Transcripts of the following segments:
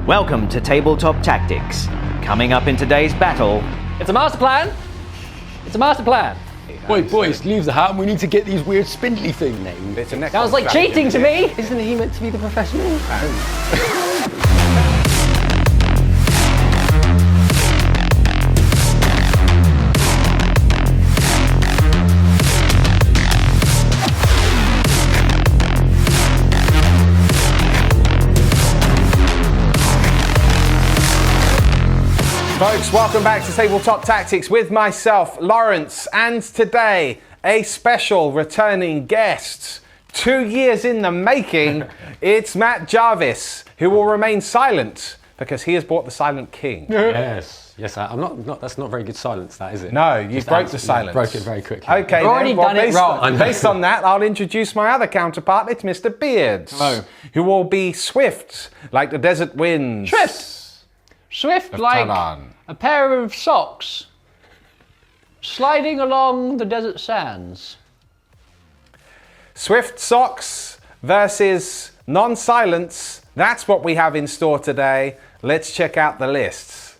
Welcome to Tabletop Tactics. Coming up in today's battle... It's a master plan! It's a master plan! Wait, boys, leave the hat. We need to get these weird spindly things. It's a Necron Sounds like strategy, cheating to me! Isn't he meant to be the professional? Folks, welcome back to Tabletop Tactics with myself, Lawrence, and today a special returning guest. 2 years in the making, it's Matt Jarvis, who will remain silent because he has bought the Silent King. Yes, I'm not. That's not very good silence, that is it? No, you broke the silence. Broke it very quickly. Okay, Already done it wrong. Based on that, I'll introduce my other counterpart. It's Mr. Beards. Hello. Who will be swift like the desert winds. Swift like Tallarn. a pair of socks sliding along the desert sands. Swift socks versus non-silence. That's what we have in store today. Let's check out the lists.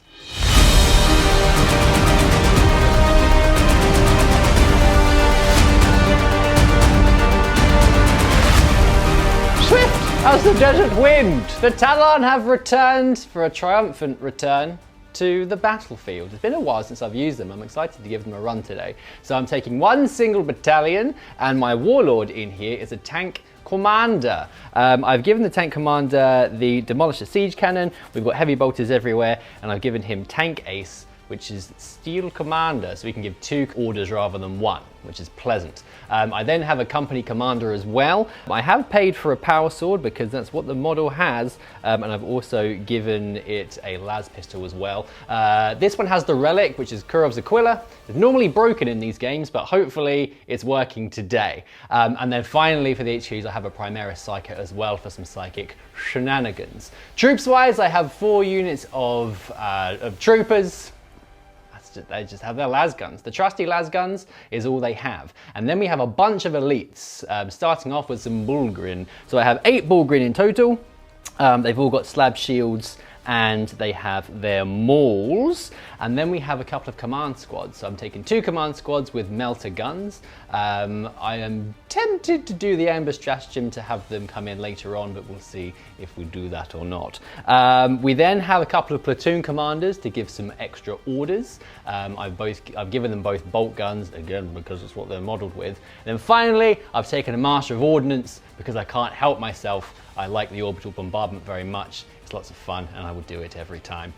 Swift as the desert wind, the Tallarn have returned for a triumphant return to the battlefield. It's been a while since I've used them. I'm excited to give them a run today. So I'm taking one single battalion, and my Warlord in here is a tank commander. I've given the tank commander the Demolisher siege cannon. We've got heavy bolters everywhere, and I've given him tank ace, which is steel commander, so we can give 2 orders rather than 1, which is pleasant. I then have a company commander as well. I have paid for a power sword because that's what the model has, and I've also given it a Laspistol as well. This one has the Relic, which is Kurov's Aquila. It's normally broken in these games, but hopefully it's working today. And then finally for the HQs, I have a Primaris Psyker as well for some psychic shenanigans. Troops-wise, I have 4 units of troopers. They just have their Lasguns. The trusty Lasguns is all they have. And then we have a bunch of elites, starting off with some Bullgryn. So I have 8 Bullgryn in total. They've all got slab shields and they have their mauls. And then we have a couple of command squads. So I'm taking 2 command squads with melter guns. I am tempted to do the ambush stratagem to have them come in later on, but we'll see if we do that or not. We then have a couple of platoon commanders to give some extra orders. I've given them both bolt guns, again, because it's what they're modeled with. And then finally, I've taken a Master of Ordnance because I can't help myself. I like the orbital bombardment very much. It's lots of fun, and I would do it every time.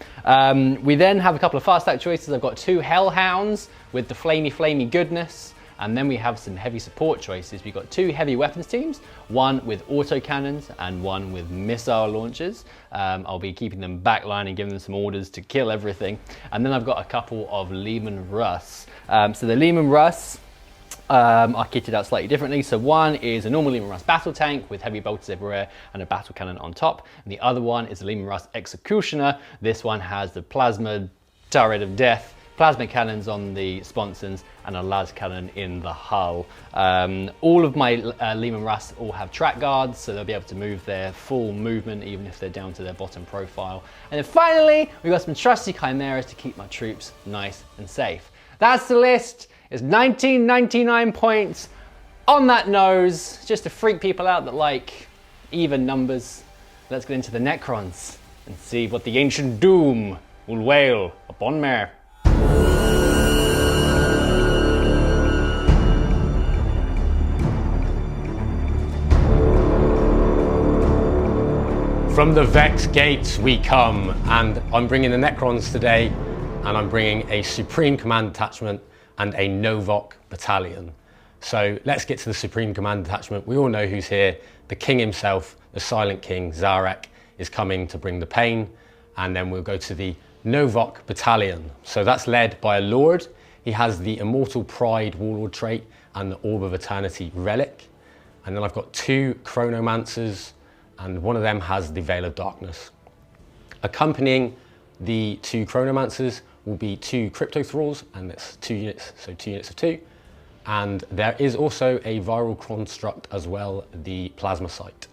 We then have a couple of fast attack choices. I've got 2 Hellhounds with the flamey goodness. And then we have some heavy support choices. We've got 2 heavy weapons teams, one with autocannons and one with missile launchers. I'll be keeping them backline and giving them some orders to kill everything. And then I've got a couple of Leman Russ. So the Leman Russ are kitted out slightly differently. So one is a normal Leman Russ battle tank with heavy bolters everywhere and a battle cannon on top. And the other one is a Leman Russ Executioner. This one has the plasma turret of death, plasma cannons on the sponsons, and a las cannon in the hull. All of my Leman Russ all have track guards, so they'll be able to move their full movement even if they're down to their bottom profile. And then finally, we've got some trusty chimeras to keep my troops nice and safe. That's the list. It's 1999 points on that nose, just to freak people out that like even numbers. Let's get into the Necrons and see what the ancient doom will wail upon me. From the Vex Gates we come, and I'm bringing the Necrons today, and I'm bringing a Supreme Command Detachment and a Novok Battalion. So let's get to the Supreme Command Detachment. We all know who's here. The King himself, the Silent King, Zarek, is coming to bring the pain. And then we'll go to the Novok Battalion. So that's led by a Lord. He has the Immortal Pride Warlord trait and the Orb of Eternity Relic. And then I've got 2 Chronomancers, and one of them has the Veil of Darkness. Accompanying the 2 Chronomancers will be 2 Crypto Thralls, and that's 2 units, so 2 units of 2. And there is also a viral construct as well, the Plasma Sight.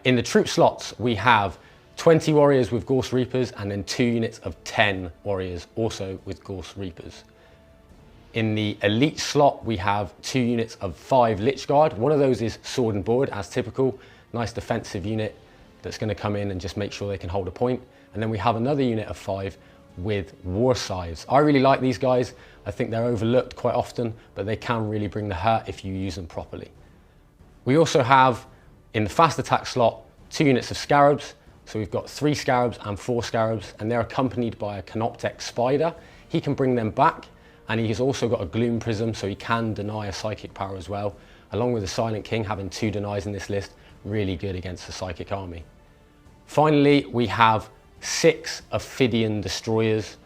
In the troop slots, we have 20 warriors with Gorse Reapers, and then 2 units of 10 warriors also with Gorse Reapers. In the elite slot, we have 2 units of 5 Lich Guard. One of those is sword and board, as typical. Nice defensive unit that's going to come in and just make sure they can hold a point. And then we have another unit of 5 with war scythes. I really like these guys. I think they're overlooked quite often, but they can really bring the hurt if you use them properly. We also have, in the fast attack slot, 2 units of Scarabs. So we've got 3 Scarabs and 4 Scarabs, and they're accompanied by a Canoptek Spider. He can bring them back, and he's also got a Gloom Prism, so he can deny a psychic power as well. Along with the Silent King, having 2 denies in this list, really good against the psychic army. Finally, we have 6 Ophidian Destroyers.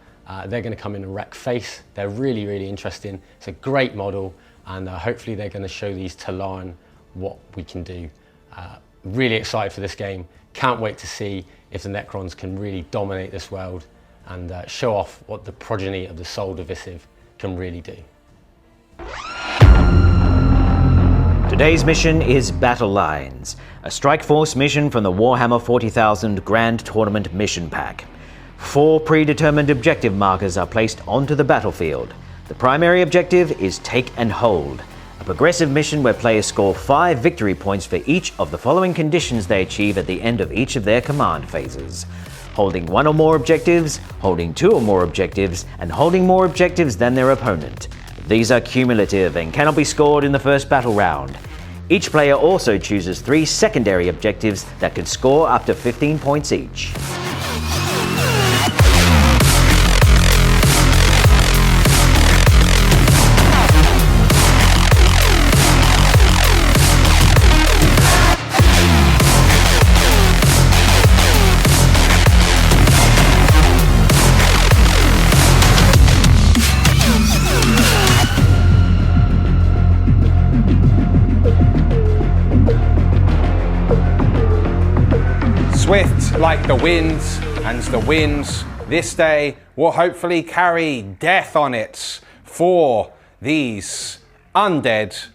They're going to come in and wreck face. They're really, really interesting. It's a great model, and hopefully they're going to show these Tallarn what we can do. Really excited for this game. Can't wait to see if the Necrons can really dominate this world and show off what the progeny of the Soul Divisive can really do. Today's mission is Battle Lines, a strike force mission from the Warhammer 40,000 Grand Tournament Mission Pack. 4 predetermined objective markers are placed onto the battlefield. The primary objective is Take and Hold, a progressive mission where players score 5 victory points for each of the following conditions they achieve at the end of each of their command phases: holding 1 or more objectives, holding 2 or more objectives, and holding more objectives than their opponent. These are cumulative and cannot be scored in the first battle round. Each player also chooses 3 secondary objectives that could score up to 15 points each. Swift like the winds, and the winds this day will hopefully carry death on it for these undead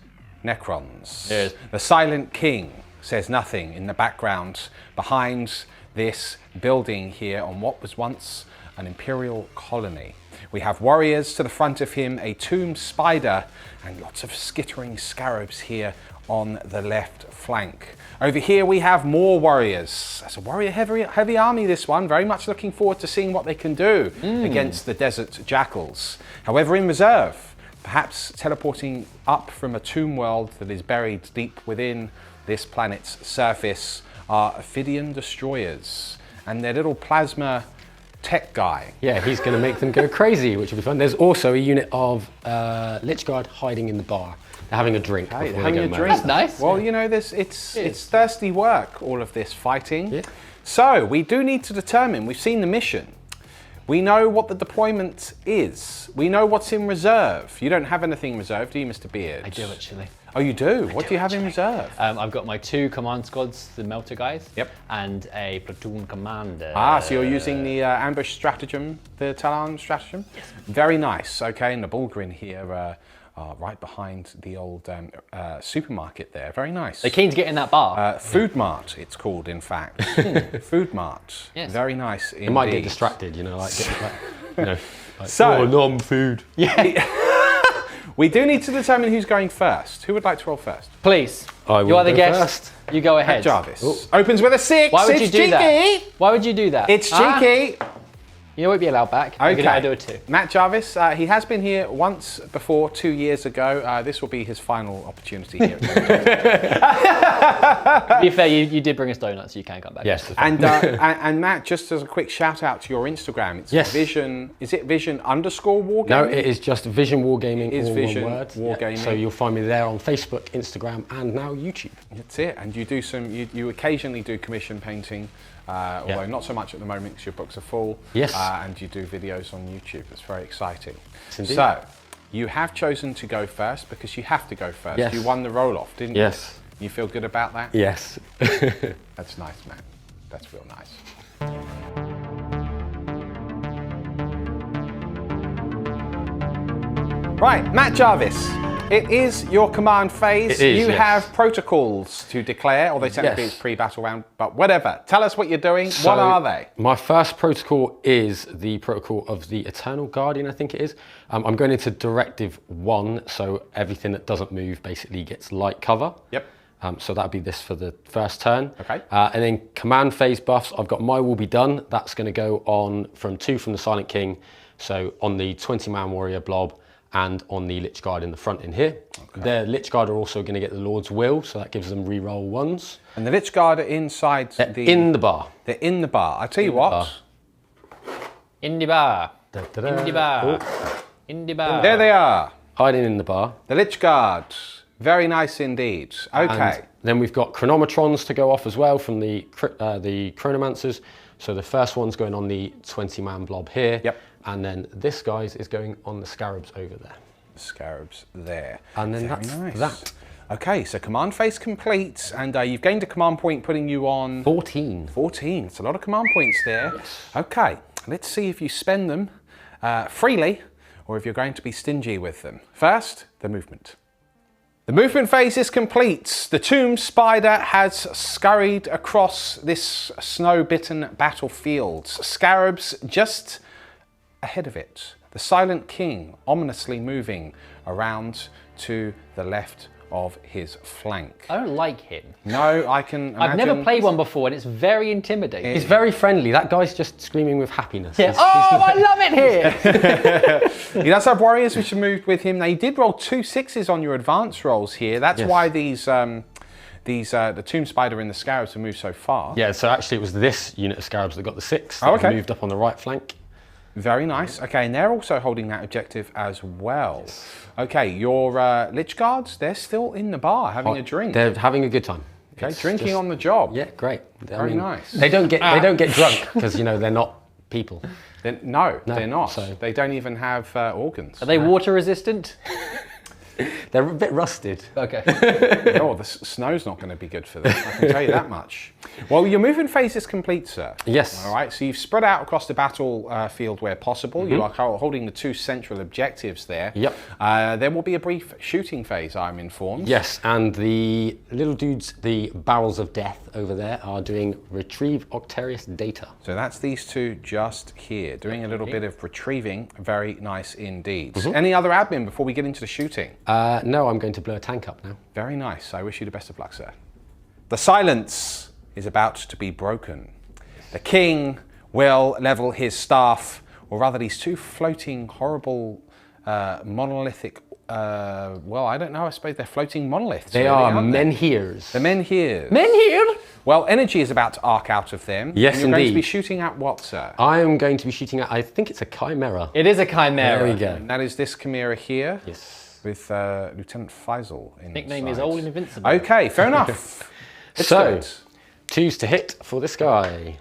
Necrons. Yes. The Silent King says nothing in the background behind this building here on what was once an Imperial colony. We have warriors to the front of him, a tomb spider, and lots of skittering scarabs here on the left flank. Over here we have more warriors. That's a warrior heavy army, this one. Very much looking forward to seeing what they can do against the desert jackals. However, in reserve, perhaps teleporting up from a tomb world that is buried deep within this planet's surface, are Ophidian Destroyers and their little plasma tech guy. Yeah, he's going to make them go crazy, which will be fun. There's also a unit of Lich Guard hiding in the bar. They're having a drink. Hey, before having they a go drink. mad. That's nice. Well, you know, it's thirsty work, all of this fighting. Yeah. So we do need to determine, we've seen the mission. We know what the deployment is. We know what's in reserve. You don't have anything reserved, do you, Mr. Beard? I do actually. Oh, you do? What do you have in reserve? I've got my 2 command squads, the Melter guys. Yep. And a platoon commander. Ah, so you're using the ambush stratagem, the Tallarn stratagem? Yes. Very nice. Okay, and the Bullgryn here, right behind the old supermarket there. Very nice. They're keen to get in that bar. Food Mart, it's called, in fact. Food Mart. Yes. Very nice indeed. They might get distracted, you know, like, So- oh, nom food. We do need to determine who's going first. Who would like to roll first? Please. I You will are the go guest. You go ahead. Jarvis. Opens with a 6. Why would it's you do cheeky. that? Why would you do that? It's Huh? cheeky. You won't be allowed back. Okay. I do it too. Matt Jarvis, he has been here once before, 2 years ago. This will be his final opportunity here. To be fair, you did bring us donuts, so you can come back. Yes. And Matt, just as a quick shout out to your Instagram, it's Yes. Vision. Is it Vision_Wargaming? No, it is just Vision Wargaming, It is all Vision one word. Wargaming. So you'll find me there on Facebook, Instagram, and now YouTube. That's it. And you do you occasionally do commission painting, although not so much at the moment because your books are full. Yes. And you do videos on YouTube. It's very exciting. Yes, indeed. So, you have chosen to go first because you have to go first. Yes. You won the roll-off, didn't Yes. you? You feel good about that? Yes. That's nice, man. That's real nice. Right, Matt Jarvis. It is your command phase. It is, you yes. have protocols to declare, although technically it's pre-battle round, but whatever. Tell us what you're doing. So, what are they? My first protocol is the protocol of the Eternal Guardian, I think it is. I'm going into Directive 1, so everything that doesn't move basically gets light cover. Yep. So that'd be this for the first turn. Okay. And then command phase buffs, I've got My Will Be Done. That's going to go on from 2 from the Silent King, so on the 20-man warrior blob, and on the Lich Guard in the front in here. Okay. The Lich Guard are also going to get the Lord's Will, so that gives them reroll 1s. And the Lich Guard are inside In the bar. They're in the bar. I tell you what. In the bar. Da-da-da. In the bar. Oh, In the bar. There they are. hiding in the bar. The Lich Guard. Very nice indeed. Okay. And then we've got Chronometrons to go off as well from the Chronomancers. So the first one's going on the 20-man blob here. Yep. And then this guy's is going on the Scarabs over there. Scarabs there. And then Very that's nice. that. Okay, so command phase complete, and you've gained a command point, putting you on 14. 14. It's a lot of command points there. Yes. Okay, let's see if you spend them freely or if you're going to be stingy with them. First, the movement. The movement phase is complete. The Tomb Spider has scurried across this snow-bitten battlefield. Scarabs just ahead of it. The Silent King ominously moving around to the left of his flank. I don't like him. No, I can imagine. I've never played one before and it's very intimidating. He's very friendly. That guy's just screaming with happiness. Yeah. Oh, I love it here! He does have warriors which have moved with him. Now, you did roll 2 6s on your advance rolls here. That's Yes. why the Tomb Spider and the Scarabs have moved so far. Yeah, so actually it was this unit of Scarabs that got the 6. Oh, okay. That moved up on the right flank. Very nice. Okay, and they're also holding that objective as well. Okay, your Lich Guards, they're still in the bar having a drink. They're having a good time. Okay, It's drinking just- on the job. Yeah, great. Very nice. They don't get drunk because they're not people. No, they're not. so- They don't even have organs. Are they water resistant? They're a bit rusted. Okay. Oh, the snow's not going to be good for them, I can tell you that much. Well, your movement phase is complete, sir. Yes. All right, so you've spread out across the battlefield where possible. You are holding the 2 central objectives there. Yep. There will be a brief shooting phase, I'm informed. Yes, and the little dudes, the barrels of death over there, are doing retrieve Octarius data. So that's these two just here, doing a little bit of retrieving. Very nice indeed. Any other admin before we get into the shooting? No, I'm going to blow a tank up now. Very nice. I wish you the best of luck, sir. The silence is about to be broken. The king will level his staff, or rather these 2 floating, horrible, monolithic, well, I don't know, I suppose they're floating monoliths. They really, are aren't they? menhirs. The menhirs. Men here? Well, energy is about to arc out of them. Yes, and you're going to indeed. be shooting at what, sir? I am going to be shooting at, I think it's a Chimera. It is a chimera. There we go. And that is this Chimera here. Yes. With Lieutenant Faisal inside. Nickname is Old and Invincible. Okay, fair enough. It's So, good. 2s to hit for this guy.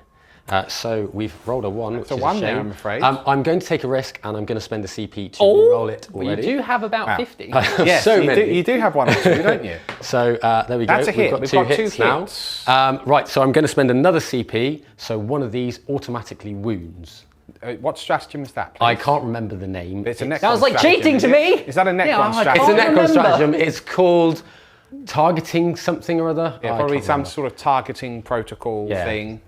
So we've rolled a 1, which a is 1 a there, shame. I'm afraid. I'm going to take a risk, and I'm going to spend a CP to roll it But already. you do have about 50. Yes, so you, many. you do have 1 or 2, don't you? So there we That's go. a hit. We've got We've 2 got 2 hits now. hits. Right, so I'm going to spend another CP. So one of these automatically wounds. What stratagem is that, please? I can't remember the name. It's a Necron Sounds like stratagem, cheating is to it? me. Is that a Necron Yeah, I stratagem? It's a can't Necron remember. stratagem. It's called targeting something or other. Yeah, I probably can't some remember. sort of targeting protocol Yeah. thing.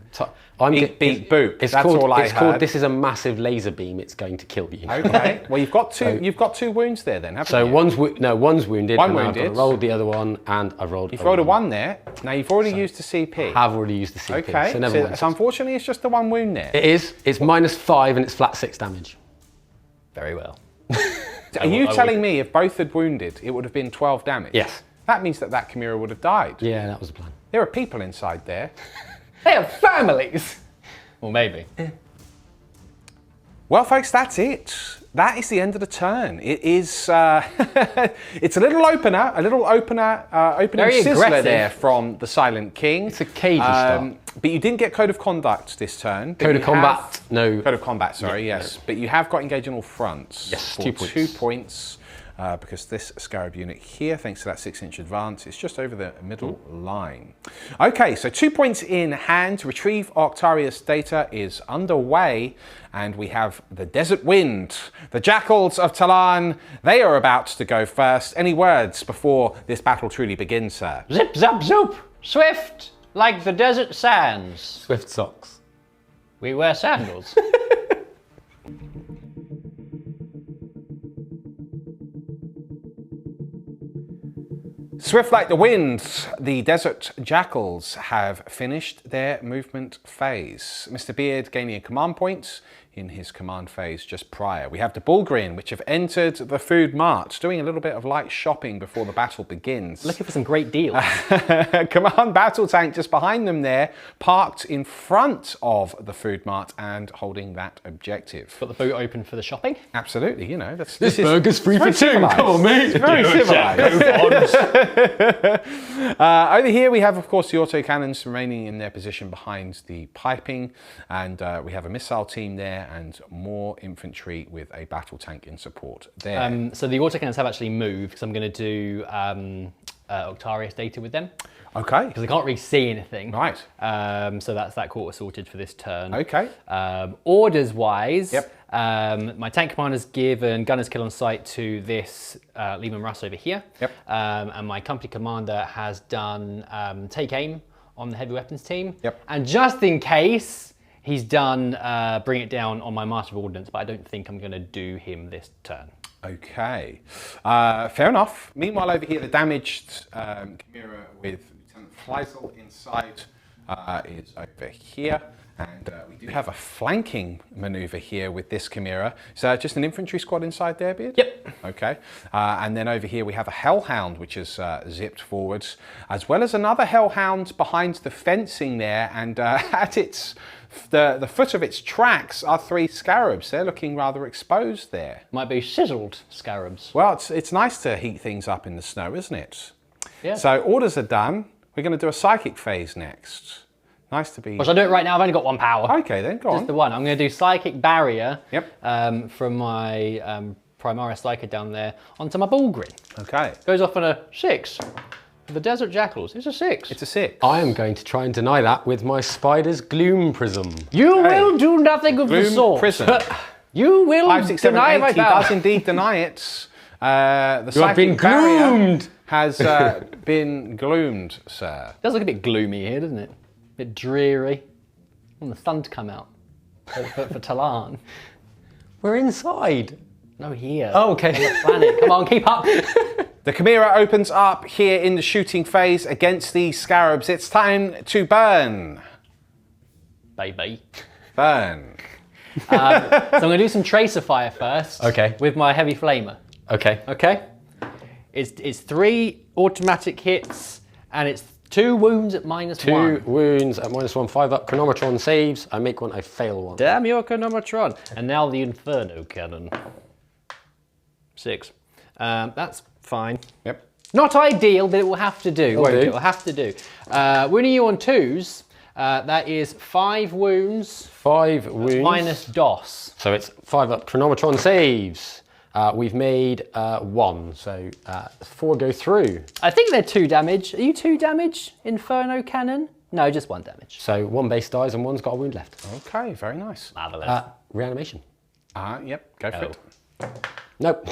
Beat, beat, boop. It's That's called, all I it's heard. called, this is a massive laser beam. It's going to kill you. Okay. Well, you've got 2. You've got 2 wounds there, then, haven't So you? one's wounded. One and I've wounded. got to roll the other one, and I've rolled. You've rolled a 1 there. Now you've already used the CP. Have already used the CP. Okay. So never mind. So unfortunately, it's just the 1 wound there. It is. It's -5 and it's flat 6 damage. Very well. Are you telling me if both had wounded, it would have been 12 damage? Yes. That means that Chimera would have died. Yeah, that was the plan. There are people inside there. They have families. Well, maybe. Well, folks, that's it. That is the end of the turn. It is. It's a little opening Very sizzler aggressive. there from the Silent King. It's a cagey start. But you didn't get Code of Conduct this turn. but Code you of Combat, have- no. Code of Combat, sorry, Yeah, yes. But you have got Engage on all fronts. Yes, for 2 points. 2 points. because this Scarab unit here, thanks to that 6-inch advance, is just over the middle line. Okay, so 2 points in hand. Retrieve Octarius data is underway, and we have the Desert Wind. The Jackals of Tallarn, they are about to go first. Any words before this battle truly begins, sir? Zip, zap, zoop! Swift, like the desert sands. Swift socks. We wear sandals. Swift like the wind, the Desert Jackals have finished their movement phase. Mr. Beard gaining a command point in his command phase just prior. We have the Bullgryn, which have entered the food mart, doing a little bit of light shopping before the battle begins. Looking for some great deals. Command battle tank just behind them there, parked in front of the food mart and holding that objective. Got the boot open for the shopping. Absolutely, you know. This burger's free for two. civilized. Come on, mate. It's very civilized. Over here we have, of course, the autocannons remaining in their position behind the piping, and we have a missile team there and more infantry with a battle tank in support there. So the autocannons have actually moved because I'm going to do Octarius data with them. Okay. Because I can't really see anything. Right. So that's that quarter sorted for this turn. Okay. Orders-wise, Yep. My tank commander's given gunner's kill on sight to this Lehman Russ over here. Yep. And my company commander has done take aim on the heavy weapons team. Yep. And just in case, he's done bring it down on my Master of Ordnance, but I don't think I'm going to do him this turn. Okay, fair enough. Meanwhile, over here, the damaged Chimera with Lieutenant Fleisel inside is over here. And we do have a flanking maneuver here with this Chimera. So just an infantry squad inside there, Beard? Yep. Okay. And then over here we have a Hellhound, which is zipped forwards, as well as another Hellhound behind the fencing there. And at the foot of its tracks are 3 Scarabs. They're looking rather exposed there. Might be sizzled Scarabs. Well, it's nice to heat things up in the snow, isn't it? Yeah. So orders are done. We're going to do a psychic phase next. Nice to be... Well, shall I do it right now? I've only got 1 power. Okay, then, go on. Just the one. I'm going to do Psychic Barrier. Yep. From my Primaris Psyker down there onto my Bullgryn. Okay. Goes off on a 6. For the Desert Jackals, it's a 6. It's a 6. I am going to try and deny that with my Spider's Gloom Prism. You Hey. will do nothing of the Gloom sort. Prism. You will 5, 6, 7, deny 8. my He power. does indeed deny it. The You have been psychic barrier gloomed. has been gloomed, sir. It does look a bit gloomy here, doesn't it? A bit dreary. I want the sun to come out for Tallarn. We're inside. No, here. Oh, okay. On the planet. Come on, keep up. The Chimera opens up here in the shooting phase against these Scarabs. It's time to burn. Baby. Burn. So I'm going to do some Tracer Fire first. Okay. With my Heavy Flamer. Okay. Okay? It's 3 automatic hits, and it's 2 wounds at -1. 2 wounds at -1, 5 up. Chronometron saves. I make one, I fail one. Damn your Chronometron. And now the Inferno Cannon. 6. That's fine. Yep. Not ideal, but it will have to do. Will do. It will have to do. Winning you on 2s, that is 5 wounds. 5 wounds. Minus DOS. So it's 5 up. Chronometron saves. We've made 1, so 4 go through. I think they're 2 damage. Are you 2 damage, Inferno Cannon? No, just 1 damage. So 1 base dies and 1's got a wound left. Okay, very nice. Marvelous. Reanimation. Yep, go for it. Nope.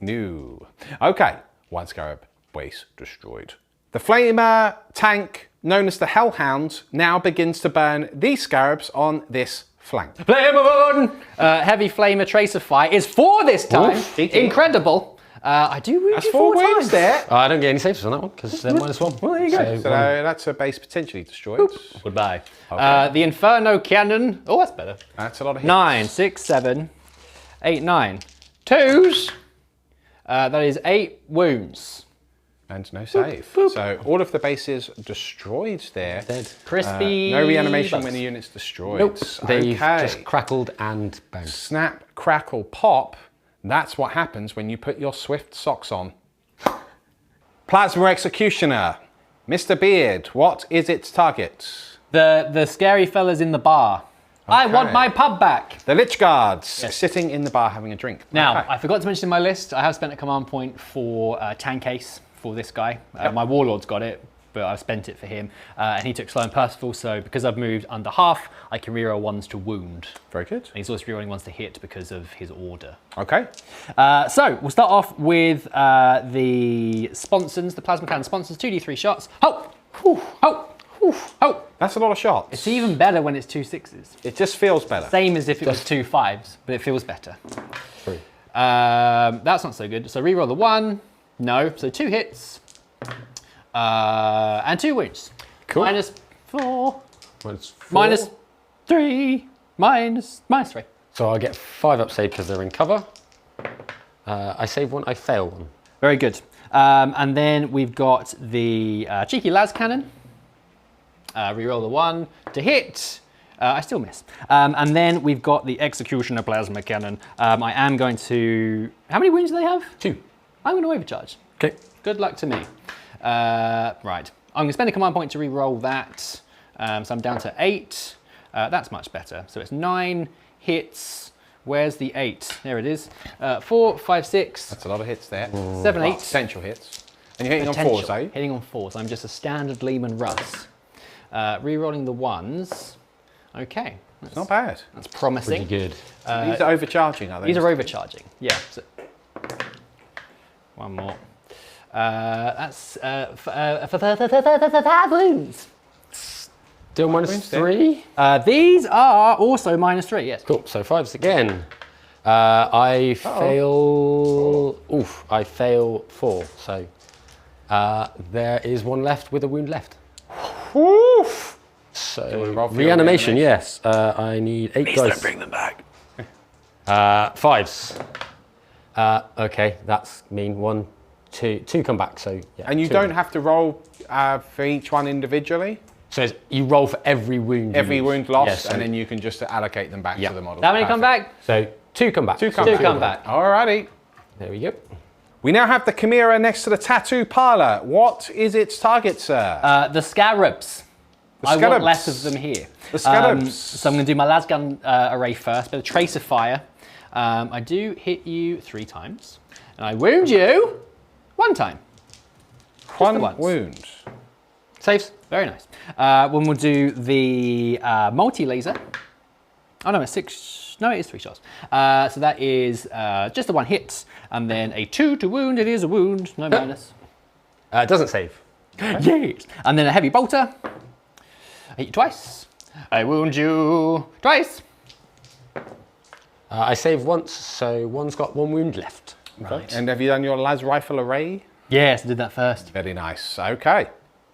No. Okay, 1 Scarab base destroyed. The Flamer tank, known as the Hellhound, now begins to burn these Scarabs on this flank. Flamer! Heavy Flamer Tracer Fire is 4 this time. Oof, cheeky. Incredible. I do wound That's you 4 4 wounds times. there. I don't get any saves on that one because they're -1. Well, there you go. So that's a base potentially destroyed. Goodbye. Okay. The Inferno Cannon. Oh, that's better. That's a lot of hits. 9, 6, 7, 8, 9. 2s. That is 8 wounds. And no save. So all of the bases destroyed there. Dead. Crispy. No reanimation bugs. when the unit's destroyed. Nope. They've Okay. just crackled and bounced. Snap, crackle, pop. That's what happens when you put your Swift socks on. Plasma Executioner. Mr. Beard, what is its target? The scary fellas in the bar. I want my pub back. The Lich Guards sitting in the bar having a drink. Now, I forgot to mention in my list, I have spent a command point for tank case for this guy. My Warlord's got it, but I've spent it for him. And he took Slow and Percival, so because I've moved under half, I can reroll ones to wound. Very good. And he's also rerolling ones to hit because of his order. Okay. So we'll start off with the sponsons, the plasma cannon sponsons, 2d3 shots. Ho! Ho! Ho! That's a lot of shots. It's even better when it's 2 6s. It just feels better. Same as if it was 2 5s, but it feels better. 3. That's not so good. So reroll the 1. No. So 2 hits. And 2 wounds. Cool. -4. -4. -3. -3. So I get 5 up save because they're in cover. I save 1, I fail 1. Very good. And then we've got the cheeky las cannon. Reroll the 1 to hit. I still miss. And then we've got the executioner plasma cannon. I am going to. How many wounds do they have? 2. I'm going to overcharge. Okay. Good luck to me. Right. I'm going to spend a command point to reroll that. So I'm down to 8. That's much better. So it's 9 hits. Where's the 8? There it is. 4, 5, 6. That's a lot of hits there. 7, 8. Potential hits. And you're hitting on 4s, are you? Hitting on 4s. I'm just a standard Lehman Russ. Rerolling the 1s. Okay. It's not bad. That's promising. Pretty good. These are overcharging, are they? These are overcharging. Yeah. So, one more. That's 5 wounds. Still -3. These are also -3. Yes. Cool. So 5s again. I fail. Oof. I fail 4. So there is 1 left with a wound left. Oof. So roll for your reanimation. Yes. I need 8 dice. Don't bring them back. 5s. Okay, that's mean 1, 2 come back. So yeah. And you 2 don't have to roll for each one individually? So you roll for every wound. Every wound lost, Yes, and then you can just allocate them back to the model. How many come back? So 2 come back. 2 come Two back. come back. Alrighty. There we go. We now have the Chimera next to the tattoo parlor. What is its target, sir? The scarabs. I want scarabs. less of them here. The scarabs. So I'm going to do my Lasgun array first, but a trace of fire. I do hit you 3 times, and I wound you 1 time. One once. wound. Saves. Very nice. When we'll do the multi-laser. Oh no, it's 6. No, it is 3 shots. So that is just the 1 hit, and then a 2 to wound. It is a wound, no bonus. It doesn't save. Yes. And then a heavy bolter. I hit you twice. I wound you twice. I save once, so 1's got 1 wound left. Right. And have you done your las rifle array? Yes, I did that first. Very nice. Okay.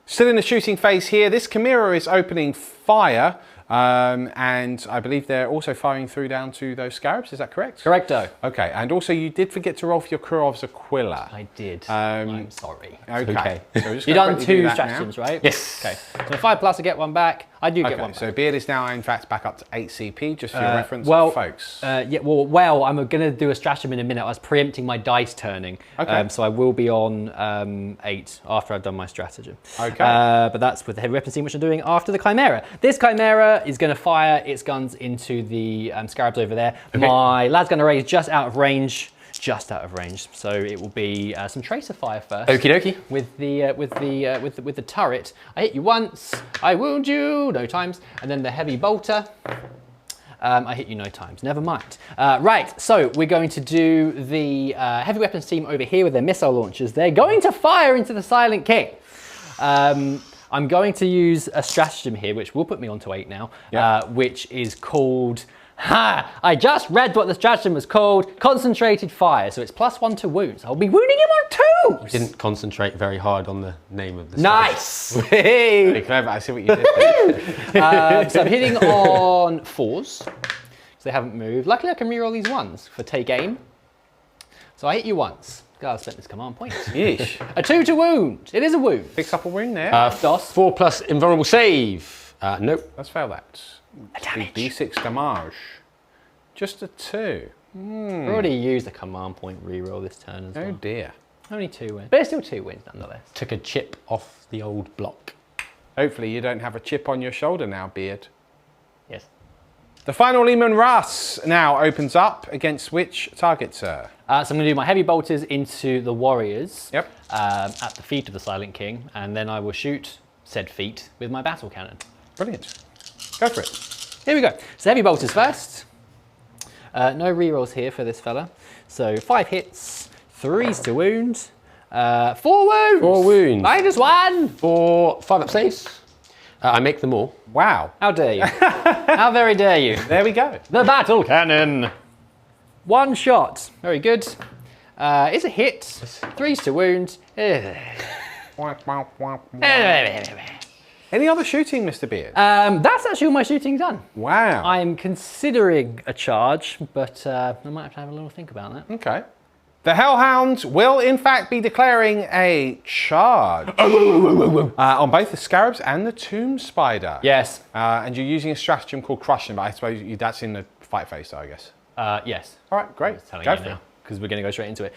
Still in the shooting phase here. This Chimera is opening fire. And I believe they're also firing through down to those scarabs, is that correct? Correcto. Okay, and also you did forget to roll for your Kurov's Aquila. I did. I'm sorry. Okay. So we're just You've gonna done quickly do 2 that stratagems, now. right? Yes. Okay. So 5+ I get 1 back. I do get 1 back. So Beard is now in fact back up to 8 CP, just for your reference, well, folks. Well, I'm going to do a stratagem in a minute. I was preempting my dice turning. Okay. So I will be on 8 after I've done my stratagem. Okay. But that's with the heavy weapon team, which I'm doing after the Chimera. This Chimera is going to fire its guns into the scarabs over there. Okay. My Lasgun array is just out of range. Just out of range, so it will be some tracer fire first. Okie dokie. With the turret, I hit you once, I wound you no times, and then the heavy bolter, I hit you no times. Never mind. Right, so we're going to do the heavy weapons team over here with their missile launchers. They're going to fire into the Silent King. I'm going to use a stratagem here, which will put me onto 8 now, which is called. I just read what the stratagem was called. Concentrated fire. So it's +1 to wounds. I'll be wounding him on 2s. Didn't concentrate very hard on the name of the Nice. Very clever. I see what you did there. So I'm hitting on 4s. So they haven't moved. Luckily I can reroll these 1s for take aim. So I hit you once. God, I spent this command point. Yeesh. A 2 to wound. It is a wound. Picks up a wound there. DOS. 4+ invulnerable save. Nope. Let's fail that. A damage. D6 damage. Just a 2. I've already used a command point reroll this turn as Oh well. dear. Only 2 wins. But it's still 2 wins nonetheless. Took a chip off the old block. Hopefully you don't have a chip on your shoulder now, Beard. Yes. The final Lehman Russ now opens up against which target, sir? So I'm going to do my heavy bolters into the warriors. Yep. At the feet of the Silent King, and then I will shoot said feet with my battle cannon. Brilliant. Go for it. Here we go. So heavy bolters first. No rerolls here for this fella. So 5 hits, 3s to wound, 4 wounds. 4 wounds. -1. For 5 up saves. I make them all. Wow. How dare you? How very dare you? There we go. The battle cannon. 1 shot. Very good. It's a hit. 3s to wound. Any other shooting, Mr. Beard? That's actually all my shooting done. Wow. I'm considering a charge, but I might have to have a little think about that. Okay. The Hellhound will in fact be declaring a charge on both the Scarabs and the Tomb Spider. Yes. And you're using a stratagem called Crushing, but I suppose that's in the fight phase, though, I guess. Yes. All right, great. Telling Go you for now, it. because we're going to go straight into it.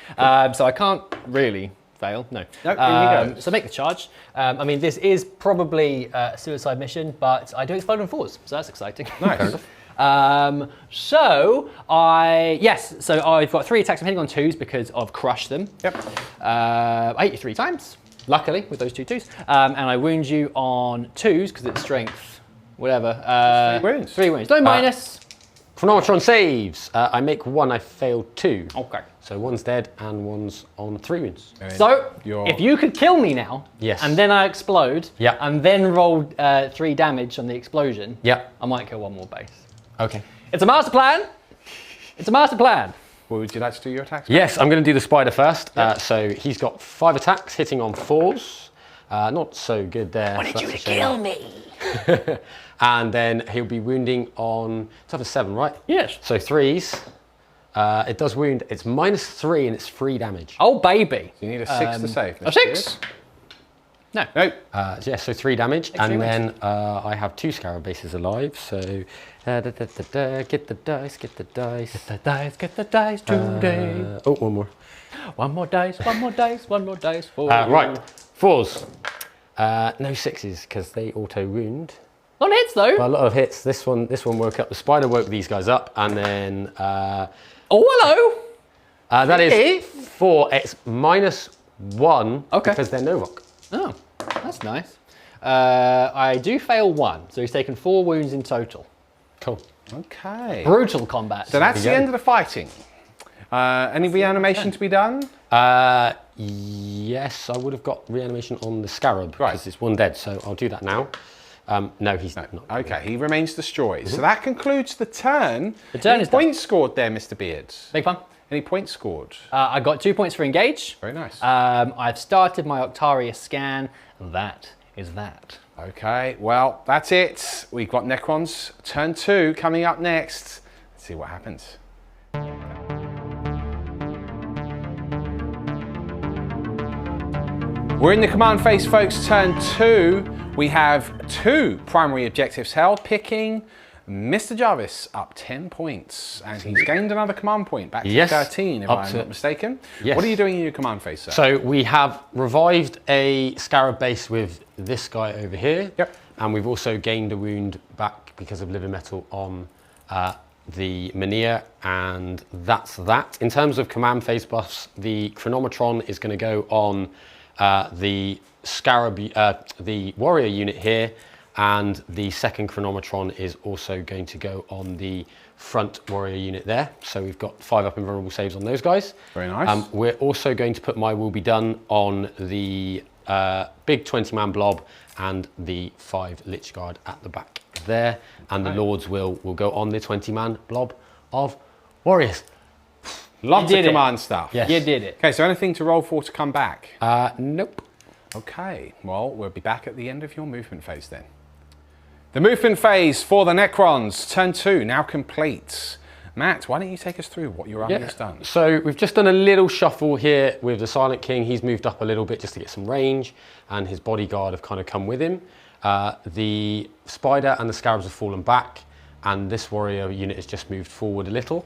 So I can't really fail. No. No, in you go. So make the charge. I mean, this is probably a suicide mission, but I do explode on 4s, so that's exciting. Nice. So I've got 3 attacks. I'm hitting on 2s because I've crushed them. Yep. I hit you 3 times, luckily, with those 2 2s. And I wound you on 2s because it's strength, whatever. 3 wounds. 3 wounds. No minus. Chronometron saves. I make 1, I fail 2. Okay. So 1's dead and 1's on 3 wounds. So, if you could kill me now, Yes. and then I explode, Yeah. and then roll 3 damage on the explosion, Yeah. I might kill 1 more base. Okay. It's a master plan. It's a master plan. Well, would you like to do your attacks? Yes, I'm going to do the spider first. So he's got 5 attacks, hitting on 4s. Not so good there. I wanted you to kill me. And then he'll be wounding on, it's up to 7, right? Yes. So 3s. It does wound. It's -3 and it's 3 damage. Oh, baby. You need a 6 to save. A 6? No. Nope. Yeah, so 3 damage. Extreme And then I have 2 scarab bases alive. So get the dice, get the dice. Get the dice, get the dice today. Oh, one more. One more dice, one more dice, one more dice for Right, 4s. No 6s because they auto wound. Not hits though. A lot of hits. This one woke up. The spider woke these guys up, and then Oh, hello. that is 4. It's -1 because they're Novok. Oh, that's nice. I do fail 1, so he's taken 4 wounds in total. Cool. Okay. Brutal combat. So that's the end of the fighting. Any reanimation to be done? Yes, I would have got reanimation on the scarab Right. because it's 1 dead. So I'll do that now. No, he's not. Okay, he remains destroyed. So that concludes the turn. The turn Any is done. points scored there, Mr. Beard? Big fun. Any points scored? I got 2 points for engage. Very nice. I've started my Octaria scan. That is that. Okay, well, that's it. We've got Necrons turn 2 coming up next. Let's see what happens. We're in the command phase, folks, turn 2. We have 2 primary objectives held, picking Mr. Jarvis up 10 points. And he's gained another command point, back to Yes, 13, if up I'm to- not mistaken. Yes. What are you doing in your command phase, sir? So we have revived a scarab base with this guy over here. Yep. And we've also gained a wound back because of living metal on the Menhir, and that's that. In terms of command phase buffs, the Chronometron is going to go on the Scarab, the warrior unit here, and the second Chronometron is also going to go on the front warrior unit there. So we've got 5 up invulnerable saves on those guys. Very nice. We're also going to put my will be done on the big 20-man blob and the 5 Lich Guard at the back there, and the Lord's will go on the 20-man blob of warriors. Lots of command stuff. Yes. You did it. Okay, so anything to roll for to come back? Nope. Okay, well, we'll be back at the end of your movement phase then. The movement phase for the Necrons, turn 2, now complete. Matt, why don't you take us through what your army has done? So we've just done a little shuffle here with the Silent King. He's moved up a little bit just to get some range, and his bodyguard have kind of come with him. The Spider and the Scarabs have fallen back, and this warrior unit has just moved forward a little.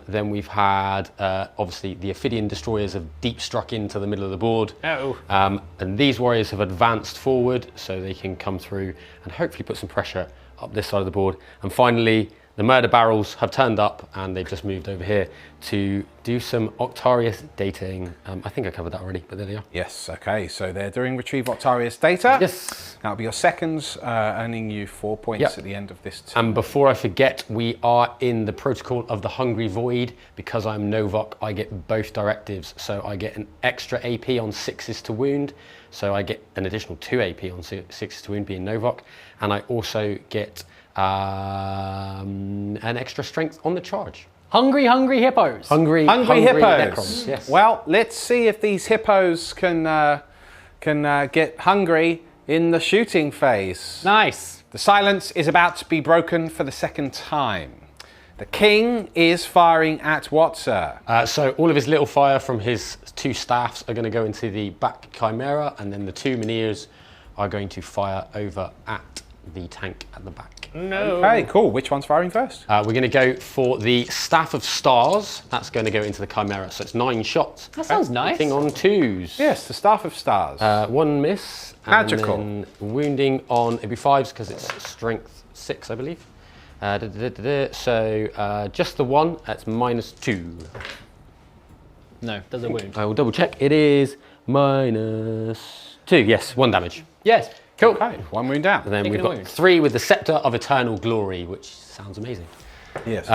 Then we've had, obviously, the Ophidian destroyers have deep struck into the middle of the board. Oh. And these warriors have advanced forward so they can come through and hopefully put some pressure up this side of the board. And finally, the murder barrels have turned up and they've just moved over here to do some Octarius dating. I think I covered that already, but there they are. Yes, okay, so they're doing retrieve Octarius data. Yes. That'll be your seconds, earning you 4 points at the end of this turn. And before I forget, we are in the protocol of the Hungry Void. Because I'm Novok, I get both directives. So I get an extra AP on 6s to wound. So I get an additional 2 AP on 6s to wound being Novok. And I also get an extra strength on the charge. Hungry hippos. Hungry hippos. Necrons, yes. Well, let's see if these hippos can get hungry in the shooting phase. Nice. The silence is about to be broken for the second time. The king is firing at what, sir? So all of his little fire from his 2 staffs are going to go into the back Chimera, and then the 2 Minears are going to fire over at the tank at the back. No. Okay, cool. Which one's firing first? We're going to go for the Staff of Stars. That's going to go into the Chimera, so it's 9 shots. That sounds nice. Hitting on 2s. Yes, the Staff of Stars. 1 miss. Magical. And then wounding on, it'd be 5s because it's strength 6, I believe. So just the 1, that's -2. No, does a wound. I will double check. It is -2. Yes, 1 damage. Yes. Cool. Okay, 1 wound down. And then we've a got wound. 3 with the Scepter of Eternal Glory, which sounds amazing. Yes.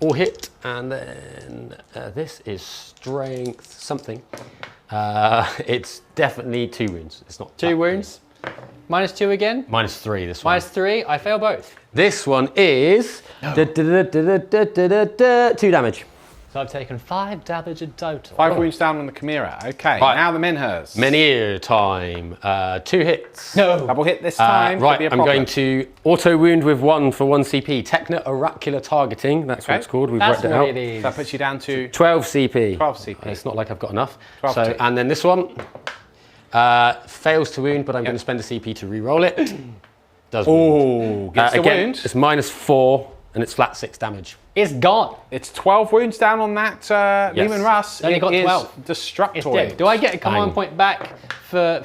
All hit, and then this is strength something. It's definitely 2 wounds. It's not 2 wounds. -2 again. -3 this one. -3. I fail both. This one is 2 damage. So I've taken 5 damage in total. 5 wounds down on the Chimera. Okay, Right. now the Menhirs. Menhir time. 2 hits. No. Double hit this time. Right, could be a I'm problem. going to auto wound with 1 for 1 CP. Techno Oracular Targeting. That's what Okay. it's called. We've That's worked it what out. it is. That puts you down to 12 CP. 12 CP. It's not like I've got enough. 12 So, T. and then this one fails to wound, but I'm going to spend a CP to re-roll it. Does wound. Ooh, gets the Again, wound. it's -4 and it's flat 6 damage. It's gone. It's 12 wounds down on that Lehman Russ. Only It got is 12. It's Destructoid. dead. Do I get a command Bang. point back for...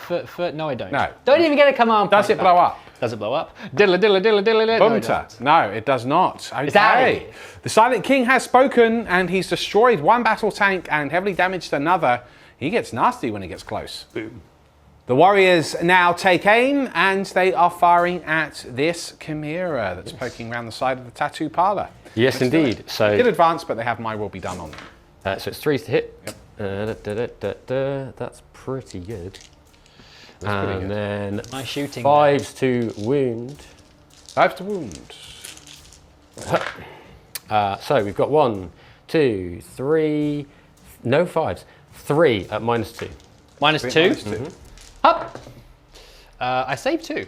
No, I don't. No. Don't even get a command point Does it back. blow up? Does it blow up? Diddle. No, it Bunter. doesn't. No, it does not. out of Okay. here. The Silent King has spoken and he's destroyed 1 battle tank and heavily damaged another. He gets nasty when he gets close. Boom. The Warriors now take aim and they are firing at this Chimera that's poking around the side of the tattoo parlor. Yes, Let's do indeed. it. So, Did advance, but they have My Will Be Done on them. so it's 3s to hit. That's pretty good. pretty And good. then Nice shooting 5s to wound. 5 to wound. So we've got 1, 2, 3, no 5s. 3 at -2. -2. -2. Up. I saved 2. There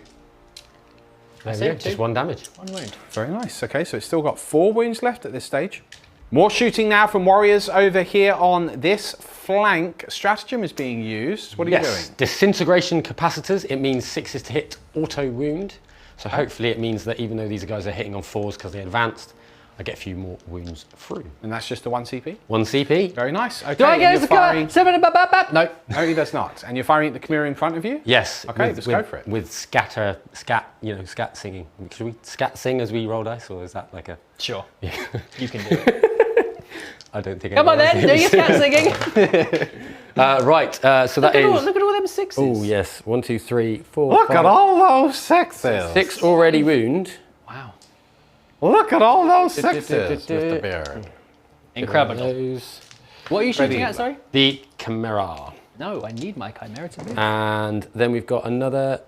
we go, saved just 2. 1 damage. 1 wound. Very nice. Okay, so it's still got 4 wounds left at this stage. More shooting now from Warriors over here on this flank. Stratagem is being used. What are you doing? Disintegration capacitors. It means 6s to hit auto wound. So hopefully it means that even though these guys are hitting on 4s because they advanced, I get a few more wounds through. And that's just the 1 CP? 1 CP. Very nice. Okay, Do I and get you're a firing... No. No, he does not. And you're firing at the Chimera in front of you? Yes. Okay, let's go for it. With scat singing. Should we scat sing as we roll dice, or is that like a... Sure. You can do it. I don't think. Come on then, do your scat singing. Right. So that is. Look at all them 6s. Oh yes. 1, 2, 3, 4. Look 5, at all those 6s. 6 already wound. Wow. Look at all those 6s, Mr. Bear. Incredible. Those. What are you shooting Ready. at, sorry? The Chimera. No, I need my Chimera to move. And then we've got another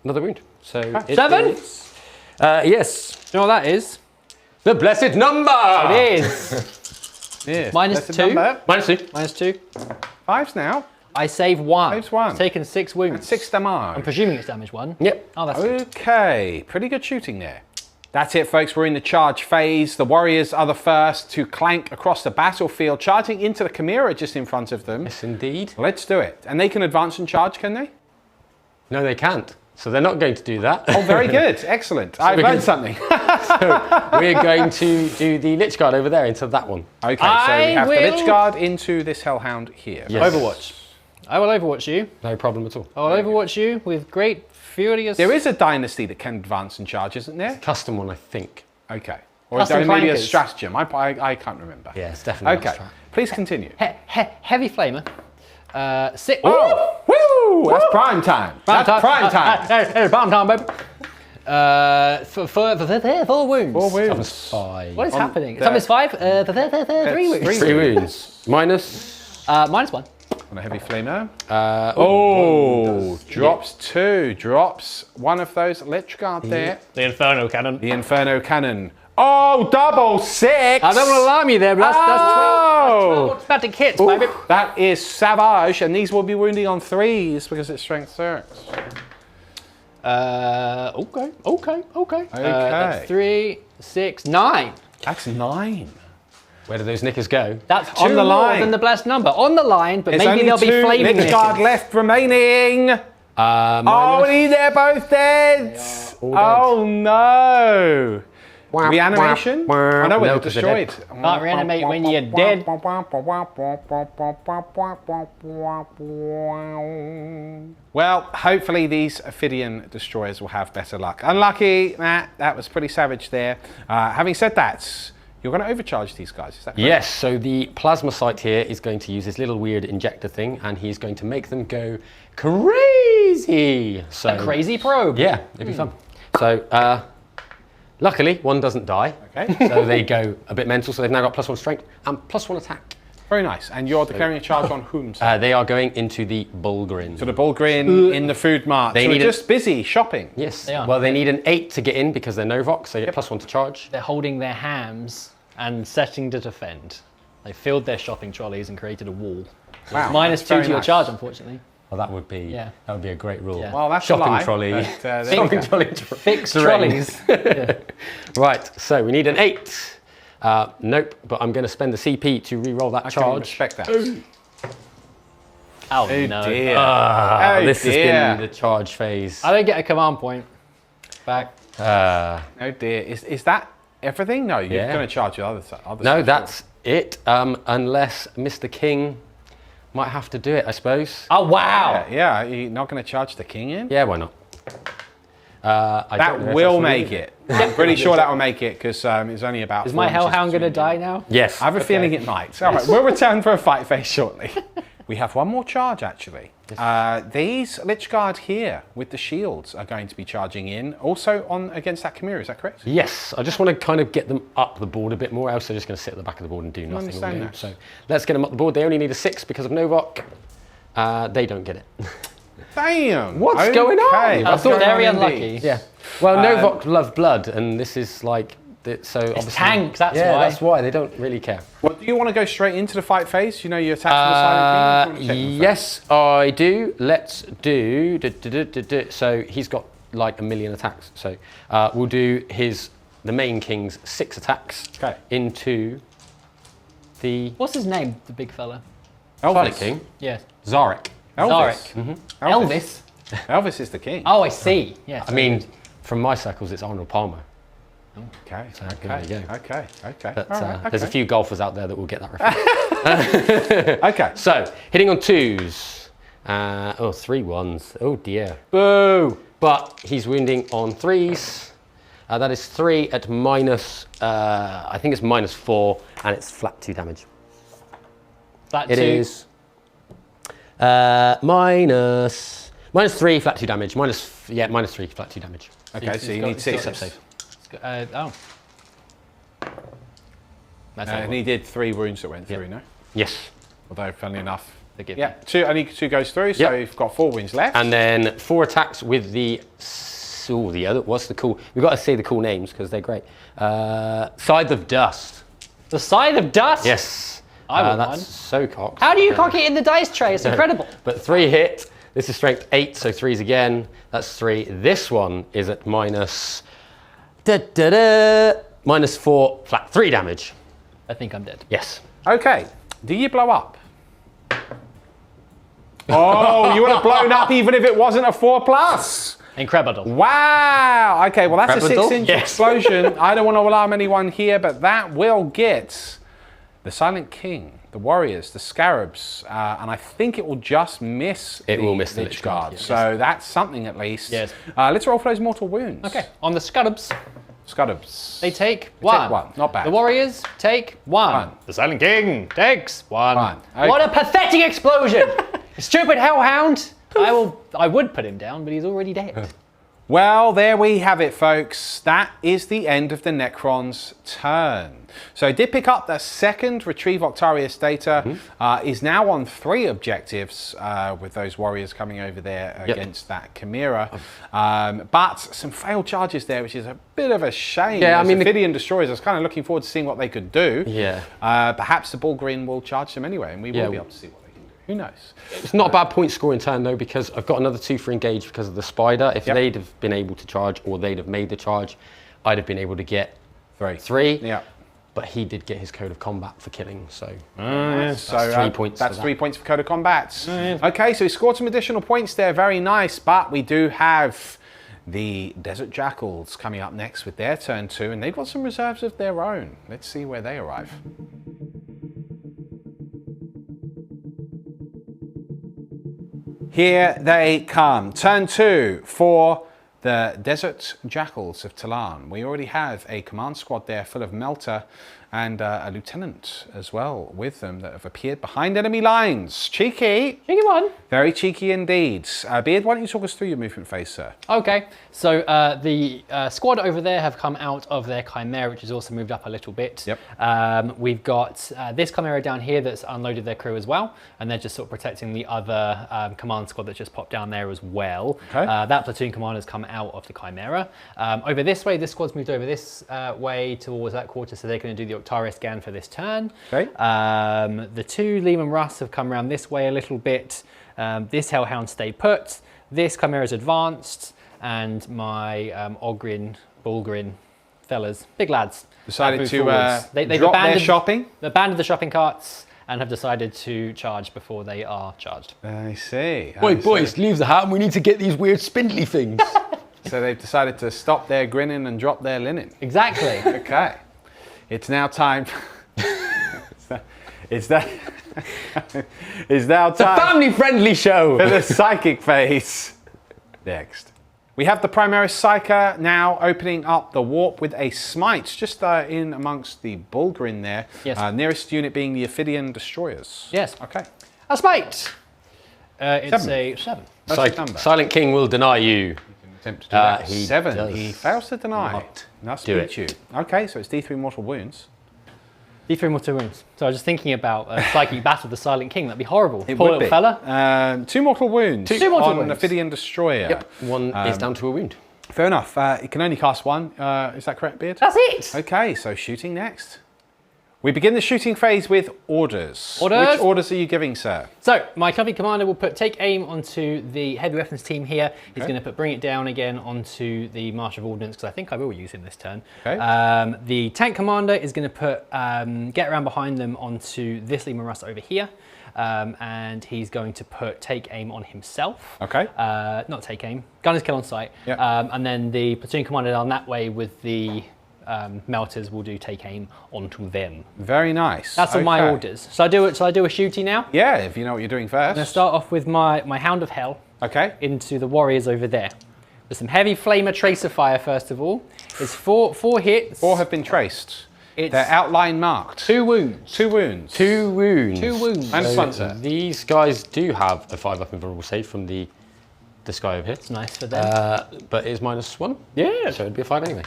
wound. So it 7? is- yes. Do you know what that is? The blessed number. It is. Yes. -2. That's a number. -2. -2. 5s now. I save 1. Saves 1. It's taken 6 wounds. 6 damage. I'm presuming it's damage 1. Yep. Oh, that's good. Okay, pretty good shooting there. That's it, folks. We're in the charge phase. The Warriors are the first to clank across the battlefield, charging into the Chimera just in front of them. Yes, indeed. Let's do it. And they can advance and charge, can they? No, they can't. So they're not going to do that. Oh, very good. Excellent. I've we learned can- something. We're going to do the Lich Guard over there into that one. Okay, so we I have the will- Lich Guard into this Hellhound here. Yes. Overwatch. I will overwatch you. No problem at all. I will overwatch you with great furious... There is a dynasty that can advance and charge, isn't there? Custom one, I think. Okay. Or Custom maybe a flankers. stratagem. I can't remember. Yeah, it's definitely Okay. Please continue. Heavy flamer. Six. Oh! Woo! That's prime time. That's prime time. Hey, prime time, baby. For 4 wounds. 4 wounds. Toughness 5. What is happening? the- Toughness 5. 3 wounds. 3 wounds. Minus. -1. On a heavy flamer. Oh, Drops 2. Drops one of those Lich Guard there. The Inferno Cannon. The Inferno Cannon. Oh, double 6. I don't want to alarm you there, but that's 12. Oh! Automatic hits, baby. That is Savage, and these will be wounding on 3s because it's strength 6. Okay. Okay. 3, 6, 9. That's 9. where do those knickers go? That's On two the more line. than the blessed number. On the line, but There's maybe only there'll be 2 flaming Lich Guard knickers. left remaining. Minus. They're both dead. all Oh no. Reanimation? wah. I know when No, they're 'cause they're destroyed. Can't reanimate when you're dead. Well, hopefully these Ophidian destroyers will have better luck. Unlucky, that was pretty savage there. Having said that, you're going to overcharge these guys, is that correct? Yes, so the plasma site here is going to use this little weird injector thing, and he's going to make them go crazy. So Crazy probe. yeah, it'd be fun. So luckily, one doesn't die. Okay. So they go a bit mental. So they've now got +1 strength and +1 attack. Very nice. And you're declaring a charge on whom? sir? They are going into the Bullgryn. To the Bullgryn in the food mart. They So we're need just busy shopping. Yes. They are. Well, they need an 8 to get in because they're Novox. So they get +1 to charge. They're holding their hams and setting to defend. They filled their shopping trolleys and created a wall. Wow, -2 that's to very your nice. charge, unfortunately. Well, that would be a great rule. Yeah. Well, that's Shopping a lie, trolley. but, there you Shopping go. trolley. Fixed terrain. trolleys. Yeah. Right. So we need an 8. Nope. But I'm going to spend the CP to re-roll that I can charge. respect that. Oh, Oh no. dear. Ah, Oh, this has dear. been the charge phase. I don't get a command point back. Oh dear. Is that everything? No, you're Yeah. going to charge your other No, stuff. that's it. Unless Mr. King might have to do it, I suppose. Oh, wow. Yeah, you're not going to charge the king in? Yeah, why not? I don't know That if will that's make really- it. I'm pretty sure that will make it because it's only about. Is 4 my inches hellhound going to between die now? Yes. I have a feeling it might. All right, we'll return for a fight phase shortly. We have one more charge actually. These Lich Guard here with the shields are going to be charging in, also on against that Chimera. Is that correct? Yes, I just want to kind of get them up the board a bit more, else they're just going to sit at the back of the board and do nothing all understand game. that. So let's get them up the board. They only need a 6 because of Novok. They don't get it. Damn. What's going on? Okay, I what's thought going very on unlucky. indeed? Yeah. Well, Novok love blood, and this is like so. Obviously, tanks, that's yeah, why. that's why they don't really care. Well, do you want to go straight into the fight phase? You know, you attack from the side of the king. Yes, I do. Let's do. So he's got like 1 million attacks. So we'll do the main king's 6 attacks Okay. into the What's his name, the big fella? Violet King, Yes. Zarek. Elvis. Zarek. Elvis. Elvis. Elvis is the king. Oh, I see. Yes. I mean, from my circles, it's Arnold Palmer. Okay. there you go. Okay. But All right, there's a okay. few golfers out there that will get that reference. Okay. So, hitting on 2s. 3 1s. Oh dear. Boo! But he's wounding on 3s. That is 3 at minus, I think it's -4, and it's flat 2 damage. That It two. is -3 flat 2 damage. -3 flat 2 damage. Okay, so you got- need he's 6. Except save. Oh. That's And he did 3 wounds that went through, no? Yes. Although, funnily enough, Forgive yeah, me. only 2 goes through, so Yep. you've got 4 wounds left. And then 4 attacks with the other. What's the cool? We've got to say the cool names because they're great. Scythe of Dust. The Scythe of Dust? Yes. I want that's one. so cocked. How do you cock it in the dice tray? It's incredible. But 3 hit. This is strength 8, so 3s again. That's 3. This one is at -4 flat 3 damage. I think I'm dead. Yes. Okay, do you blow up? Oh, you would have blown up even if it wasn't a 4+. Incredible. Wow. Okay, well that's a Incredible? 6-inch Yes. explosion. I don't want to alarm anyone here, but that will get the Silent King the Warriors, the Scarabs, and I think it will just miss It will miss the Lich Lich Guard, Guard. So that's something at least. Yes. Let's roll for those mortal wounds. Okay, on the Scarabs, Scarabs. they take one. one, not bad. The Warriors take one. One. The Silent King takes one. Okay. What a pathetic explosion! Stupid Hellhound! I would put him down, but he's already dead. Well, there we have it, folks. That is the end of the Necrons' turn. So I did pick up the second Retrieve Octarius data. Is now on 3 objectives with those warriors coming over there against that Chimera. But some failed charges there, which is a bit of a shame. Yeah, I mean, Ophidian Destroyers, I was kind of looking forward to seeing what they could do. Yeah. Perhaps the Bullgryn will charge them anyway, and we will be able to see what they can do. Who knows? It's not a bad point scoring turn though, because I've got another 2 for engage because of the spider. If they'd have been able to charge, or they'd have made the charge, I'd have been able to get 3. Yeah. But he did get his code of combat for killing, so That's 3 points. That's for 3 points for Code of Combat. Okay, so he scored some additional points there. Very nice. But we do have the Desert Jackals coming up next with their turn 2, and they've got some reserves of their own. Let's see where they arrive. Here they come. Turn 2 for the Desert Jackals of Tallarn. We already have a command squad there full of Melter and a lieutenant as well with them that have appeared behind enemy lines. Cheeky. Cheeky one. Very cheeky indeed. Beard, why don't you talk us through your movement phase, sir? Okay, so the squad over there have come out of their Chimera, which has also moved up a little bit. Yep. We've got this Chimera down here that's unloaded their crew as well, and they're just sort of protecting the other command squad that just popped down there as well. Okay. That platoon commander's come out of the Chimera. Over this way, this squad's moved over this way towards that quarter, so they're going to do the Octarius scan for this turn. Okay. The 2 Lehman Russ have come around this way a little bit. This Hellhound stayed put. This Chimera's advanced, and my Ogryn, Bullgryn fellas, big lads, Decided to they've drop their abandoned, shopping. They've abandoned the shopping carts and have decided to charge before they are charged. I see. Wait, boys, leave the hat. We need to get these weird spindly things. So they've decided to stop their grinning and drop their linen. Exactly. Okay. It's now time. It's now It's a time family-friendly show. for the psychic phase. Next. We have the Primaris Psyker now opening up the warp with a smite just in amongst the Bullgryn there. Yes. Nearest unit being the Ophidian Destroyers. Yes. Okay. A smite. It's 7. a 7. That's the number. Silent King will deny you. Attempt to do that. He 7. does He fails to deny. not Must do beat it. you. Okay, so it's D3 mortal wounds. D3 mortal wounds. So I was just thinking about a psychic battle of the Silent King. That'd be horrible. It Poor would little be. fella. 2 mortal wounds. Two mortal on wounds. Ophidian Destroyer. Yep, 1 is down to a wound. Fair enough. It can only cast 1. Is that correct, Beard? That's it. Okay, so shooting next. We begin the shooting phase with orders. Orders. Which orders are you giving, sir? So my company commander will take aim onto the heavy weapons team here. He's going to bring it down again onto the Marshal of Ordnance, because I think I will use him this turn. Okay. The tank commander is going to get around behind them onto this Lehman Russ over here. And he's going to take aim on himself. Okay. Not take aim. Gunner's kill on sight. Yep. And then the platoon commander on that way with the melters will do take aim onto them. Very nice. That's all my Okay. orders. So I do it. So I do a shooty now. Yeah, if you know what you're doing first. I'm going to start off with my Hound of Hell Okay. into the warriors over there. With some heavy flamer tracer fire first of all. It's four hits. 4 have been traced. It's They're outline marked. 2 wounds. 2 wounds. 2 wounds. 2 wounds. And So sponsor. these guys do have a 5-up invulnerable save from this guy over here. It's nice for them. But it's -1. Yeah. So it'd be a 5 anyway.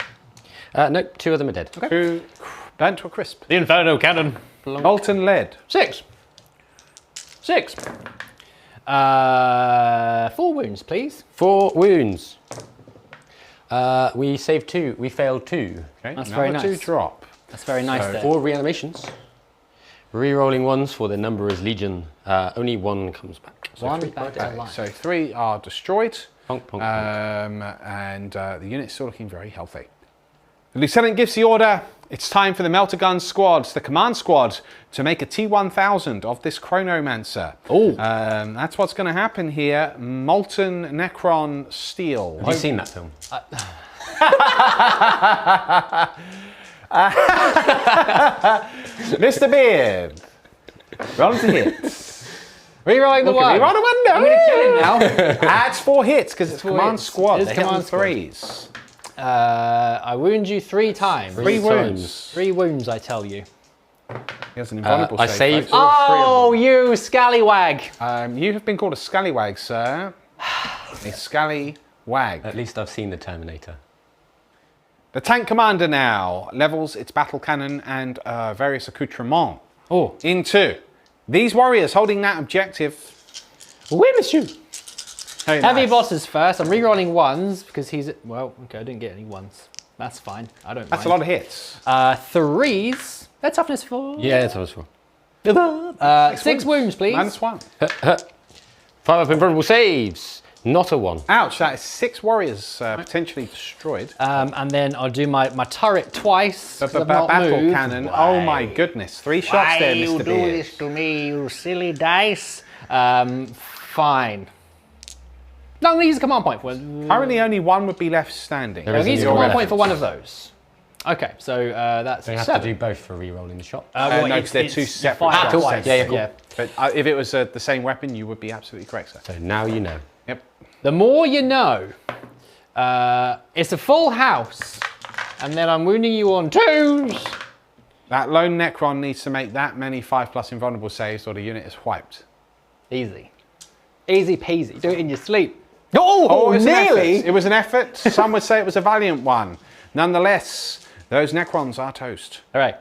No, 2 of them are dead. Okay. 2 burnt to a crisp. The Inferno Cannon. Molten lead. 6. 4 wounds, please. 4 wounds. We saved 2. We failed 2. Okay. That's another very 2 nice. drop. That's very nice there. 4 reanimations. Re-rolling ones for the number is Legion. Only 1 comes back. So One 3 back back. alive. So 3 are destroyed. Ponk, ponk, ponk. And the unit's still looking very healthy. The lieutenant gives the order. It's time for the Melter Gun squad, the command squad, to make a T1000 of this Chronomancer. Oh. That's what's going to happen here. Molten Necron steel. Have you seen that film? Mr. Beard. Roll to hits. Rerolling the one. Roll a one. No. I'm going to kill him now. Adds 4 hits because it's command hits. squad. It's They hit on command squad. 3s. I wound you 3 times. 3 wounds. 3 wounds, I tell you. He has an invulnerable I save, saved folks. all 3 of them. You scallywag. You have been called a scallywag, sir. A scallywag. At least I've seen the Terminator. The tank commander now levels its battle cannon and various accoutrements into these warriors holding that objective. Oui, monsieur. Very Heavy nice. bosses first. I'm rerolling 1s because he's... Well, okay, I didn't get any 1s. That's fine. I don't That's mind. a lot of hits. 3s. That's toughness 4. Yeah, that's what I was for. 6 wounds, please. -1. 5 up invulnerable saves. Not a 1. Ouch, that is 6 warriors potentially destroyed. And then I'll do my turret twice. 'cause I've not Battle moved. cannon. Oh my goodness. 3 shots there, Mr. Beard. to me, you silly dice? Fine. No, I'm going to use a command point for it. Currently only 1 would be left standing. There I'm is going to use a your command point reference. for one of those. Okay, so that's So you have 7. to do both for re-rolling the shot. Well, no, 'cause they're 2 separate fire shots. twice. Yeah, cool. But if it was the same weapon, you would be absolutely correct, sir. So now you know. Yep. The more you know. It's a full house. And then I'm wounding you on 2s. That lone Necron needs to make that many 5+ invulnerable saves or the unit is wiped. Easy. Easy peasy. Do it in your sleep. Oh, it was an nearly. effort. It was an effort. Some would say it was a valiant one. Nonetheless, those Necrons are toast. All right.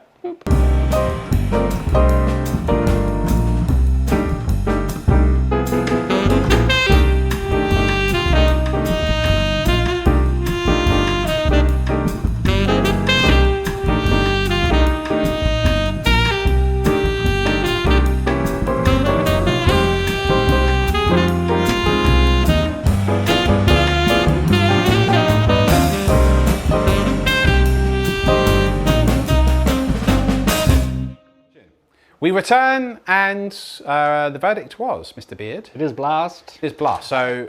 We return, and the verdict was, Mr. Beard, It is blast. is blast. So,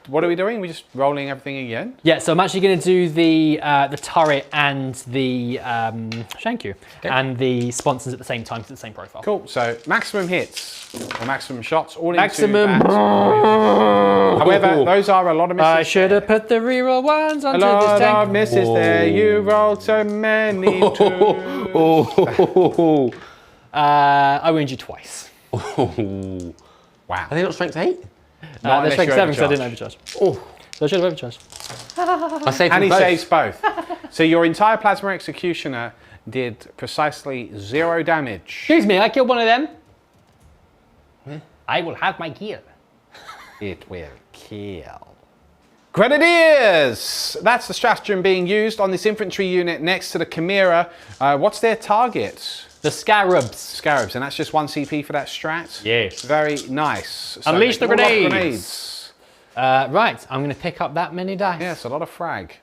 what are we doing? We're just rolling everything again? Yeah, so I'm actually going to do the turret and the Shanku and the sponsons at the same time because it's the same profile. Cool. So, maximum hits or maximum shots, all Maximum. into that. However, those are a lot of misses. I should have put the reroll ones A onto lot this of tank. misses there. You rolled so many twos. I wound you twice. Wow. Are they not strength 8? They're unless strength you 7, so I overcharge. didn't overcharge. So I should have overcharged. I saved And them he both. saves both. So your entire Plasma Executioner did precisely 0 damage. Excuse me, I killed one of them. I will have my gear. It will kill. Grenadiers! That's the stratagem being used on this infantry unit next to the Chimera. What's their target? The Scarabs. Scarabs, and that's just 1 CP for that strat? Yes. Very nice. So Unleash the all off grenades. Right, I'm going to pick up that many dice. Yes, a lot of frag.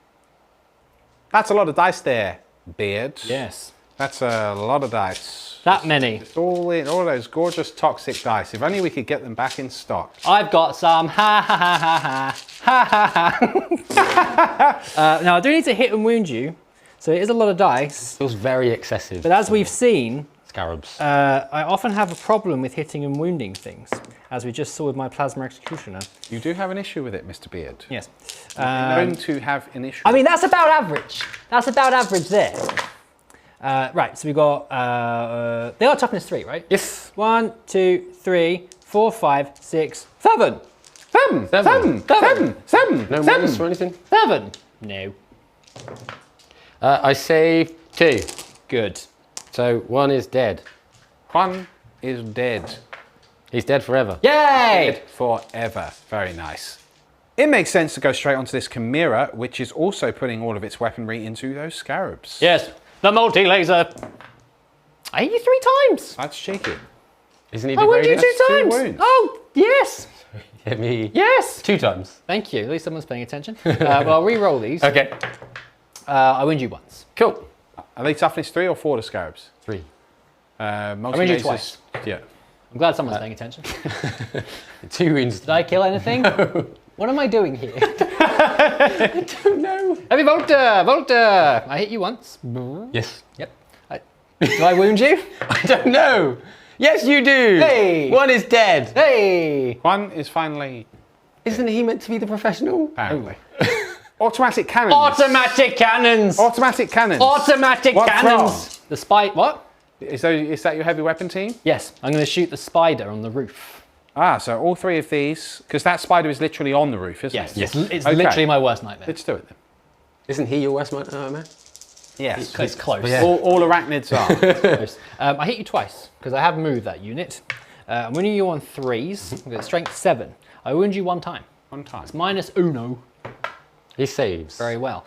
That's a lot of dice there, Beard. Yes. That's a lot of dice. That many. Just all those gorgeous toxic dice. If only we could get them back in stock. I've got some. Ha ha ha ha ha. Ha ha ha. Now I do need to hit and wound you, so it is a lot of dice. Feels very excessive. But as we've seen, Scarabs. I often have a problem with hitting and wounding things, as we just saw with my Plasma Executioner. You do have an issue with it, Mr. Beard. Yes. Known to have an issue. I mean, that's about average. That's about average there. Right, so we've got, they are toughness 3, right? Yes. 1, 2, 3, 4, 5, 6, 7. 7! 7! 7! 7! No minus or anything? 7. No. I saved 2. Good. So 1 is dead. 1 is dead. He's dead forever. Yay! Forever. Very nice. It makes sense to go straight onto this Chimera, which is also putting all of its weaponry into those Scarabs. Yes, the multi-laser. I hit you 3 times. That's cheeky. Isn't he I wounded you degraded? 2 2 times. wounds. Oh, yes. Hit me Yes. 2 times. Thank you. At least someone's paying attention. Well, I'll re-roll these. Okay. I wound you once. Cool. Are they toughness 3 or 4 to Scarabs? 3. Multi-lasers. twice. Yeah. I'm glad someone's paying attention. 2 wounds. Did I kill anything? What am I doing here? I don't know. Heavy Volta! Volta! I hit you once. Yes. Yep. Do I wound you? I don't know. Yes, you do. Hey. One is dead. Hey! One is finally, Isn't he meant to be the professional? apparently. Automatic cannons. Automatic cannons! Automatic cannons. Automatic What's cannons! The spy. What? Is that your heavy weapon team? Yes, I'm going to shoot the spider on the roof. Ah, so all three of these, because that spider is literally on the roof, isn't Yes, it? it's Okay. literally my worst nightmare. Let's do it then. Isn't he your West man? Yes. It's close. Yeah. All arachnids are. Close. I hit you twice because I have moved that unit. I'm winning you on 3s. I've got strength 7. I wound you 1 time. One time. It's minus uno. He saves. Very well.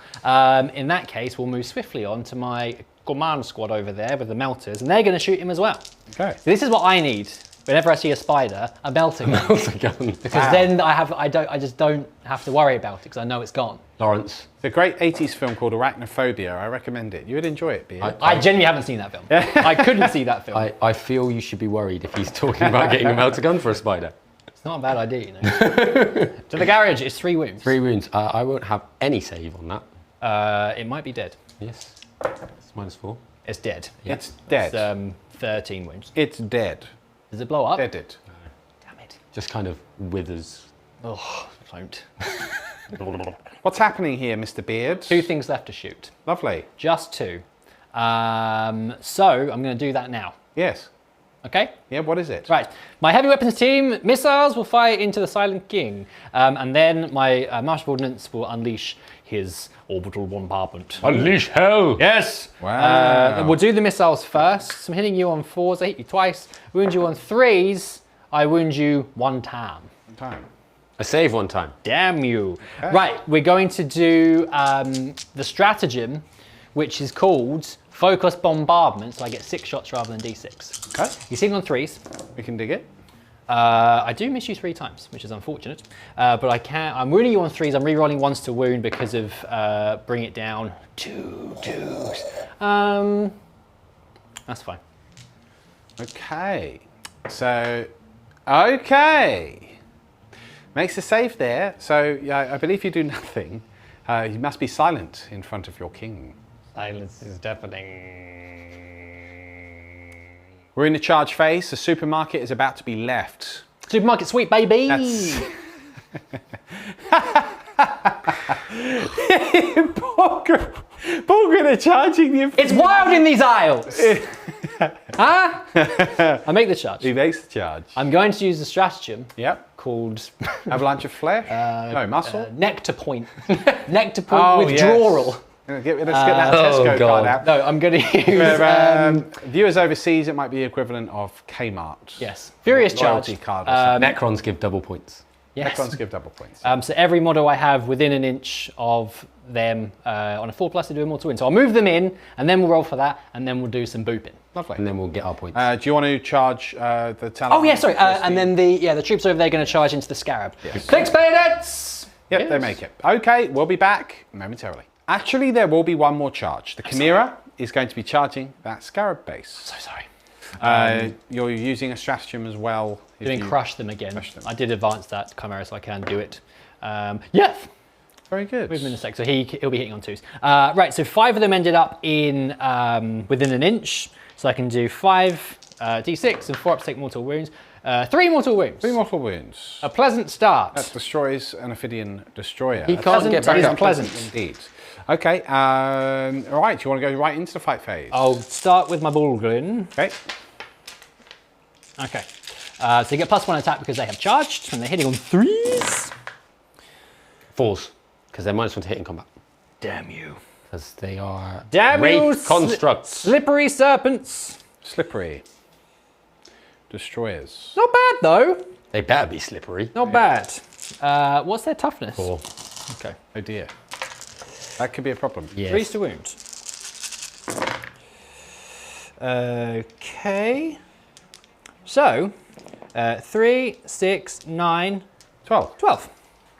In that case, we'll move swiftly on to my command squad over there with the melters, and they're going to shoot him as well. Okay. So this is what I need whenever I see a spider, a melter gun. Because Wow. then I just don't have to worry about it because I know it's gone. Lawrence. It's a great 80s film called Arachnophobia. I recommend it. You would enjoy it, Beard. I genuinely haven't seen that film. I couldn't see that film. I feel you should be worried if he's talking about getting a melter gun for a spider. It's not a bad idea, you know. To the garage, it's 3 wounds. 3 wounds. I won't have any save on that. It might be dead. Yes. It's -4. It's dead. It's dead. It's 13 wounds. It's dead. Does it blow up? Deaded. Damn it. Just kind of withers. Oh, don't. What's happening here, Mr. Beard? 2 things left to shoot. Lovely. Just 2. So I'm going to do that now. Yes. Okay? Yeah, what is it? Right. My heavy weapons team missiles will fire into the Silent King, and then my martial ordnance will unleash his orbital bombardment. Unleash hell! Yes. Wow. We'll do the missiles first. So I'm hitting you on 4s. I hit you twice. Wound you on 3s. I wound you 1 time. Time. I save 1 time. Damn you. Okay. Right, we're going to do the stratagem, which is called Focus Bombardment, so I get 6 shots rather than D6. Okay. You're sitting on 3s. We can dig it. I do miss you 3 times, which is unfortunate. But I'm wounding you on 3s. I'm re-rolling 1s to wound because of bring it down. 2 2s. That's fine. Okay. So, okay. Makes a save there. So, yeah, I believe you do nothing. You must be silent in front of your king. Silence is deafening. We're in the charge phase. The supermarket is about to be left. Supermarket sweep, baby! That's... Bullgryn are charging you. It's wild in these aisles! Huh? I make the charge. He makes the charge. I'm going to use the stratagem Yep. called Avalanche of flesh. No, muscle. nectar point. Nectar point Oh, withdrawal. Let's get that Tesco card out. No, I'm going to use. Viewers overseas, it might be the equivalent of Kmart. Yes. Furious charge. Loyalty card. Or something. Necrons give double points. Yes. Necrons give double points. So every model I have within an inch of them on a 4+ to do a mortal win. So I'll move them in, and then we'll roll for that, and then we'll do some booping. Lovely. And then we'll get our points. Do you want to charge the Tallarn? Oh yeah, sorry. And then the troops over there are going to charge into the Scarab. Yes. Click Spades! Yep, Yes. they make it. Okay, we'll be back momentarily. Actually, there will be one more charge. The Chimera is going to be charging that Scarab base. So sorry. You're using a stratagem as well. if Doing you- crush them again. Crush them. I did advance that Chimera, so I can do it. Yeah. Very good. Move him in a sec, so he'll be hitting on 2s. Right, so 5 of them ended up in within an inch, so I can do 5 d6 and 4 up to take mortal wounds. 3 mortal wounds. 3 mortal wounds. A pleasant start. That destroys an Ophidian destroyer. He That's can't get back is up. pleasant. indeed. Okay, all right, do you want to go right into the fight phase? I'll start with my Bullgryn. Okay. Okay. So you get +1 attack because they have charged, and they're hitting on 3s. 4s, because they're -1 to hit in combat. Damn you. Because they are Damn you, wraith constructs. Slippery serpents. Slippery. Destroyers. Not bad, though. They better be slippery. Not bad. What's their toughness? 4. Okay. Oh dear. That could be a problem. Yes. 3s to wound. Okay. So, 3, 6, 9, 12. 12.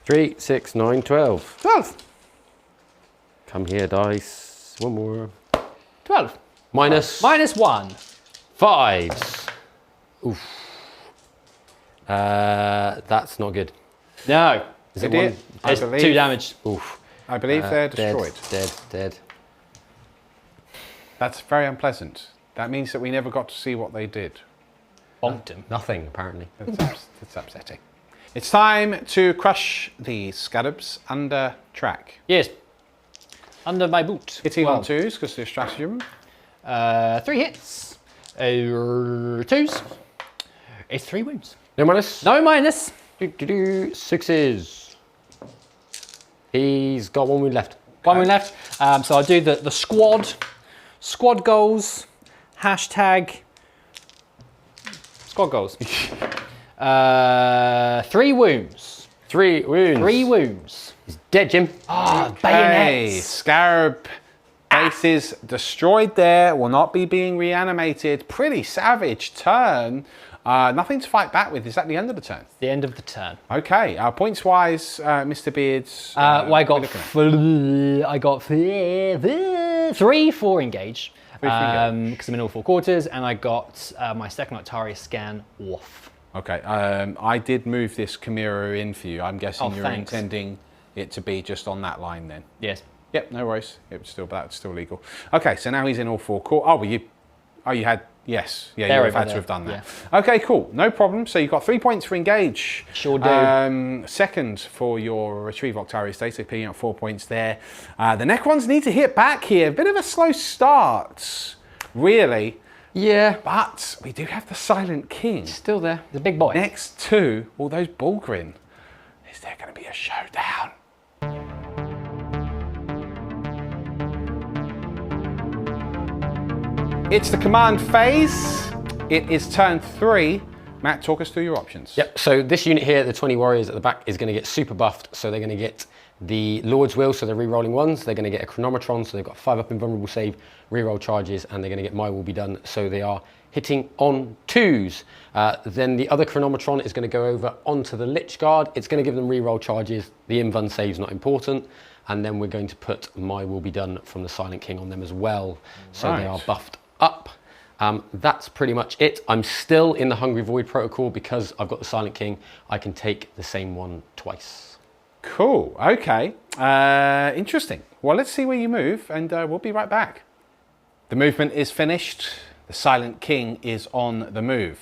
3, 6, 9, 12. 12. Come here, dice. One more. 12. Minus -1. 5s. Oof. That's not good. No. Is They it did. one? I It's believe, 2 damage. Oof. I believe they're destroyed. Dead, dead. That's very unpleasant. That means that we never got to see what they did. bonked him. Nothing, apparently. That's upsetting. It's time to crush the scarabs under track. Yes. Under my boot. Hitting on 2s because they're stratagem. 3 hits. 2s. It's 3 wounds. No minus? No minus. 6s. He's got 1 wound left. 1 wound left. So I'll do the squad. Squad goals. Hashtag. Squad goals. 3 wounds. 3 wounds. 3 wounds. He's dead, Jim. Ah, Okay, bayonets. scarab bases destroyed there. Will not be being reanimated. Pretty savage turn. Nothing to fight back with. Is that the end of the turn? The end of the turn. Okay. Points wise, Mr. Beards. Well, I got 3 for engage. 3 for engage. Because I'm in all 4 quarters, and I got my second Octaria scan off. Okay. I did move this Chimera in for you. I'm guessing you're thanks. intending it to be just on that line then. Yes. Yep. No worries. That's still legal. Okay. So now he's in all 4 quarters. Oh, you had. Yes, yeah, you would have had to have done that. Yeah. Okay, cool, no problem. So you've got 3 points for engage. Sure do. Second for your retrieve Octaria status, picking up 4 points there. The Necrons need to hit back here. A bit of a slow start, really. Yeah. But we do have the Silent King. Still there. The big boy. Next to all those Bullgryn. Is there going to be a showdown? It's the command phase. It is turn 3. Matt, talk us through your options. Yep, so this unit here, the 20 warriors at the back, is going to get super buffed. So they're going to get the Lord's Will, so they're re-rolling 1s. They're going to get a Chronometron, so they've got 5 up invulnerable save, re-roll charges, and they're going to get My Will Be Done, so they are hitting on 2s. Then the other Chronometron is going to go over onto the Lich Guard. It's going to give them re-roll charges. The invuln save's not important. And then we're going to put My Will Be Done from the Silent King on them as well. So they are buffed up. That's pretty much it. I'm still in the Hungry Void protocol because I've got the Silent King. I can take the same one twice. Cool, okay. Interesting. Well, let's see where you move and we'll be right back. The movement is finished. The Silent King is on the move.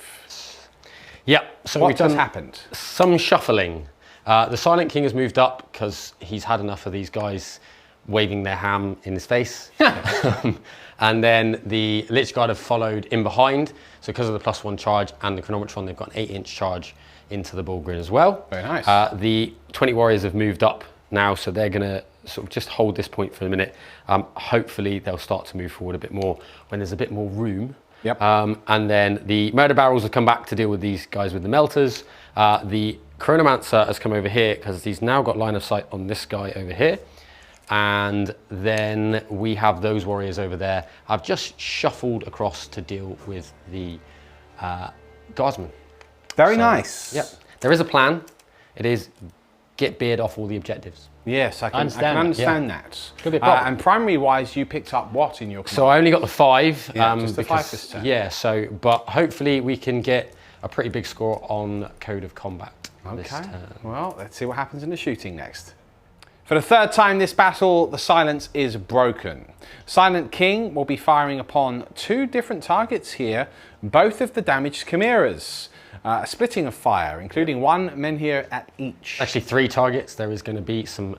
Yep, so what has happened? Some shuffling. The Silent King has moved up because he's had enough of these guys waving their ham in his face. And then the Lich Guard have followed in behind. So because of the +1 charge and the Chronometron, they've got an 8-inch charge into the Bullgryn as well. Very nice. The 20 warriors have moved up now, so they're going to sort of just hold this point for a minute. Hopefully they'll start to move forward a bit more when there's a bit more room. Yep. And then the Murder Barrels have come back to deal with these guys with the Melters. The Chronomancer has come over here because he's now got line of sight on this guy over here. And then we have those warriors over there. I've just shuffled across to deal with the Guardsman. Very nice. Yep. There is a plan. It is get Beard off all the objectives. Yes, I can understand that. Could be a problem. And primary wise, you picked up what in your command? So I only got the 5. Yeah, just the 5 this turn. Yeah, so, but hopefully we can get a pretty big score on Code of Combat this turn. Well, let's see what happens in the shooting next. For the 3rd time this battle, the silence is broken. Silent King will be firing upon 2 different targets here, both of the damaged Chimeras. A splitting of fire, including 1 Menhir at each. Actually 3 targets. There is going to be some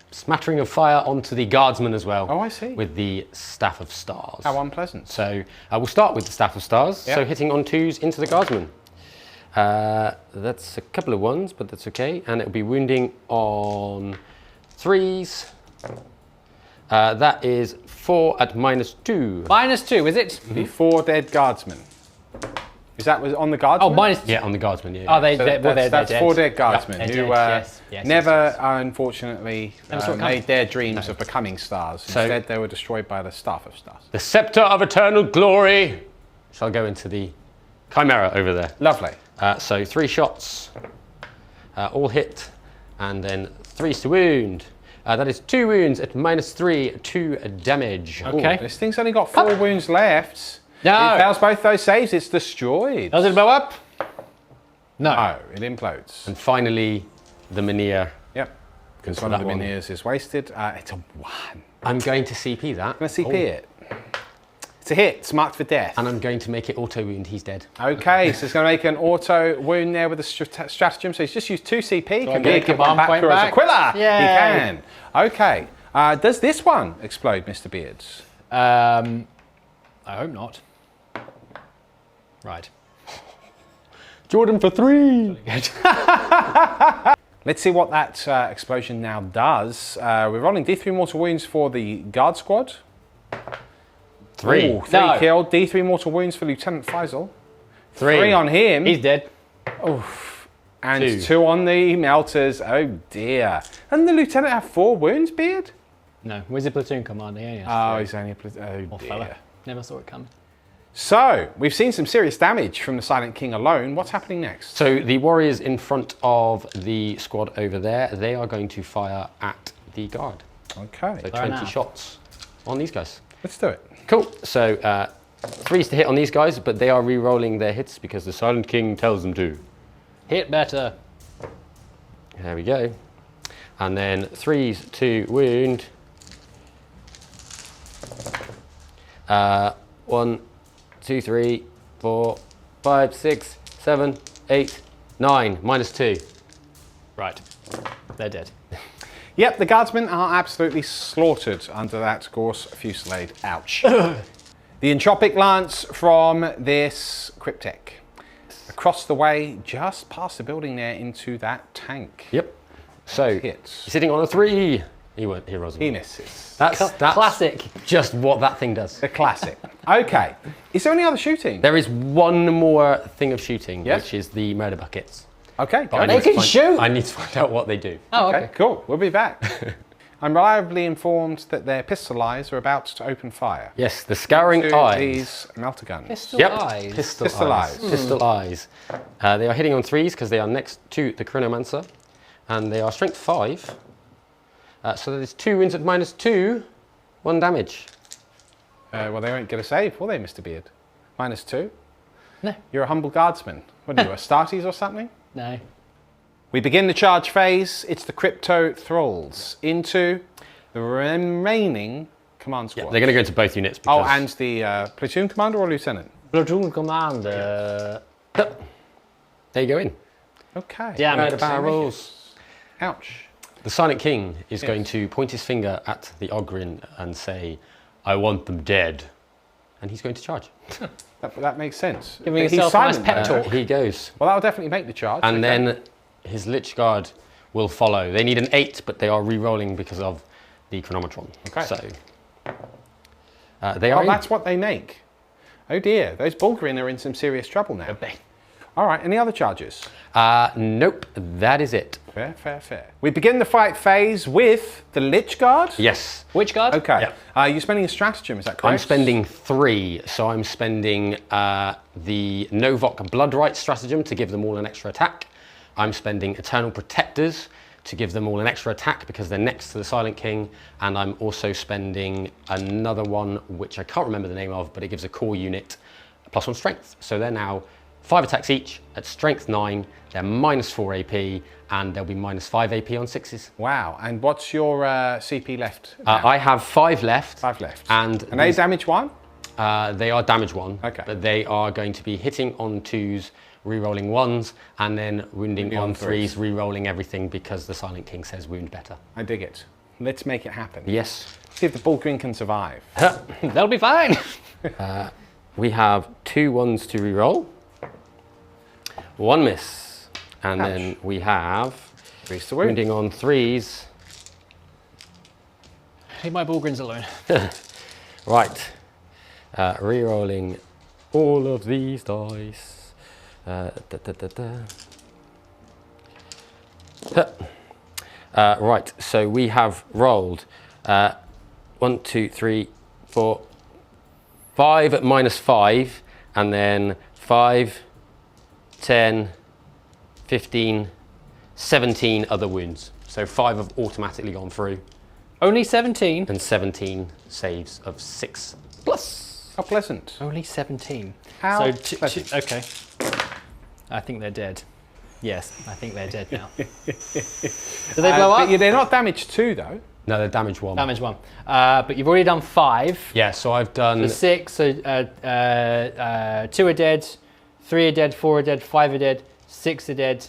smattering of fire onto the Guardsman as well. Oh, I see. With the Staff of Stars. How unpleasant. So we'll start with the Staff of Stars. Yep. So hitting on 2s into the Guardsman. That's a couple of 1s, but that's okay. And it'll be wounding on 3s. That is 4 at -2. -2, is it? The 4 dead Guardsmen. Is that on the Guardsmen? Oh, minus. Yeah, on the Guardsman, yeah. Oh, they're that's dead. 4 dead Guardsmen They're who dead, yes, never, unfortunately, Never made their dreams of becoming stars. Instead, they were destroyed by the Staff of Stars. The Scepter of Eternal Glory shall go into the Chimera over there. Lovely. So 3 shots, all hit, and then 3 to wound. That is 2 wounds at -3, 2 damage. Okay. This thing's only got 4 wounds left. No. It fails both those saves, it's destroyed. Does it blow up? No. No, it implodes. And finally, the Menhir. Yep. Because one of the Menhirs is wasted. It's a 1. I'm going to CP that. I'm going to CP it. It's a hit. It's marked for death. And I'm going to make it auto wound. He's dead. Okay, so it's going to make an auto wound there with a stratagem. So he's just used 2 CP. Can get a give one command back point to back? Aquila. Yay. He can. Okay. Does this one explode, Mr. Beards? I hope not. Right. Jordan for 3. Let's see what that explosion now does. We're rolling D3 mortal wounds for the guard squad. 3. Ooh, 3 killed. D3 mortal wounds for Lieutenant Faisal. 3 on him. He's dead. Oof. And 2 on the melters. Oh dear. And the lieutenant have 4 wounds, Beard? No, wizard platoon commander. Yeah, Oh, he's only a platoon. Oh Poor dear. fella. Never saw it coming. So, we've seen some serious damage from the Silent King alone. What's happening next? So the warriors in front of the squad over there, they are going to fire at the guard. Okay. So 20 shots on these guys. Let's do it. Cool. So 3s to hit on these guys, but they are re-rolling their hits because the Silent King tells them to. Hit better. There we go. And then 3s to wound. 1, 2, 3, 4, 5, 6, 7, 8, 9. -2. Right. They're dead. Yep, the guardsmen are absolutely slaughtered under that Gorse fusillade. Ouch. The entropic lance from this cryptek. Across the way, just past the building there into that tank. Yep. So Hits. he's sitting on a 3. He won't. He rolls. He misses. That's classic. Just what that thing does. The classic. Okay. Is there any other shooting? There is one more thing of shooting, Yes? which is the murder buckets. Okay. But I They need to can find- shoot? I need to find out what they do. Oh, Okay, cool. We'll be back. I'm reliably informed that their pistol eyes are about to open fire. Yes, the scouring To eyes. these melter guns. Pistol Yep. eyes. Pistol eyes. Pistol eyes. They are hitting on 3s because they are next to the Chronomancer, and they are strength 5. So there's 2 wounds at -2, 1 damage. Well, they won't get a save, will they, Mr. Beard? -2? No. You're a humble guardsman. What are you, Astartes or something? No. We begin the charge phase. It's the Crypto Thralls into the remaining command squad. They're going to go into both units. Because Oh, and the platoon commander or lieutenant? Platoon commander. there you go in. Okay. Damn it. Murder barrels. Ouch. The Silent King is going to point his finger at the Ogryn and say, "I want them dead," and he's going to charge. That makes sense. Giving He's yourself a nice silent pep there. talk. He goes. Well, that'll definitely make the charge. And okay. then his Lich Guard will follow. They need an 8, but they are re-rolling because of the Chronometron. Okay. So they are. Oh, that's what they make. Oh dear, those Bullgryn are in some serious trouble now. All right, any other charges? Nope, that is it. Fair, fair, fair. We begin the fight phase with the Lich Guard. Yes. Which guard? Okay. Yeah. You're spending a stratagem, is that correct? I'm spending 3, so I'm spending the Novok Bloodright stratagem to give them all an extra attack. I'm spending Eternal Protectors to give them all an extra attack because they're next to the Silent King, and I'm also spending another one which I can't remember the name of, but it gives a core unit +1 strength. So they're now 5 attacks each at strength 9, they're -4 AP, and they'll be -5 AP on 6s. Wow, and what's your CP left? now? I have 5 left. 5 left. And they damage 1? they are damage 1, Okay. but they are going to be hitting on 2s, re-rolling 1s, and then wounding on 3s, re-rolling everything because the Silent King says wound better. I dig it. Let's make it happen. Yes. See if the Bullgryn can survive. They'll be fine. We have 2 1s to re-roll, 1 miss, and then we have 3's to wound. wounding on 3s. Leave my Bullgryns alone. Right, re-rolling all of these dice. Right, so we have rolled 1, 2, 3, 4, 5 at -5, and then 5, 10, 15, 17 other wounds. So 5 have automatically gone through, Only 17. and 17 saves of 6 plus. How pleasant. Only 17. How So pleasant. okay. I think they're dead. Yes, I think they're dead now. Do they blow up? They're not damaged 2, though. No, they're damage 1. Damage 1. But you've already done 5. Yeah, so I've done... So 6, so 2 are dead, 3 are dead, 4 are dead, 5 are dead, 6 are dead,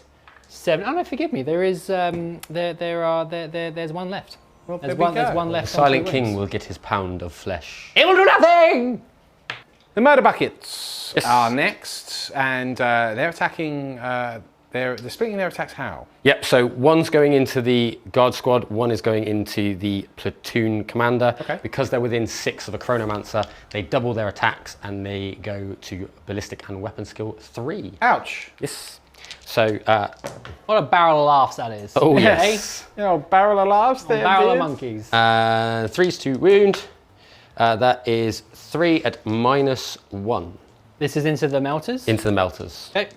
7. Oh no, forgive me. There is there's one left. Well, there's one left. Silent King will get his pound of flesh. It will do nothing. The murder buckets Yes. are next, and they're attacking. They're splitting their attacks. How? Yep, so one's going into the guard squad, one is going into the platoon commander. Okay. Because they're within 6 of a Chronomancer, they double their attacks and they go to ballistic and weapon skill 3. Ouch! Yes. So, What a barrel of laughs that is. oh Eh? yes. You know, barrel of laughs there. Barrel of dude. monkeys. 3's to wound. That is 3 at -1 This is into the melters. into the melters. Okay.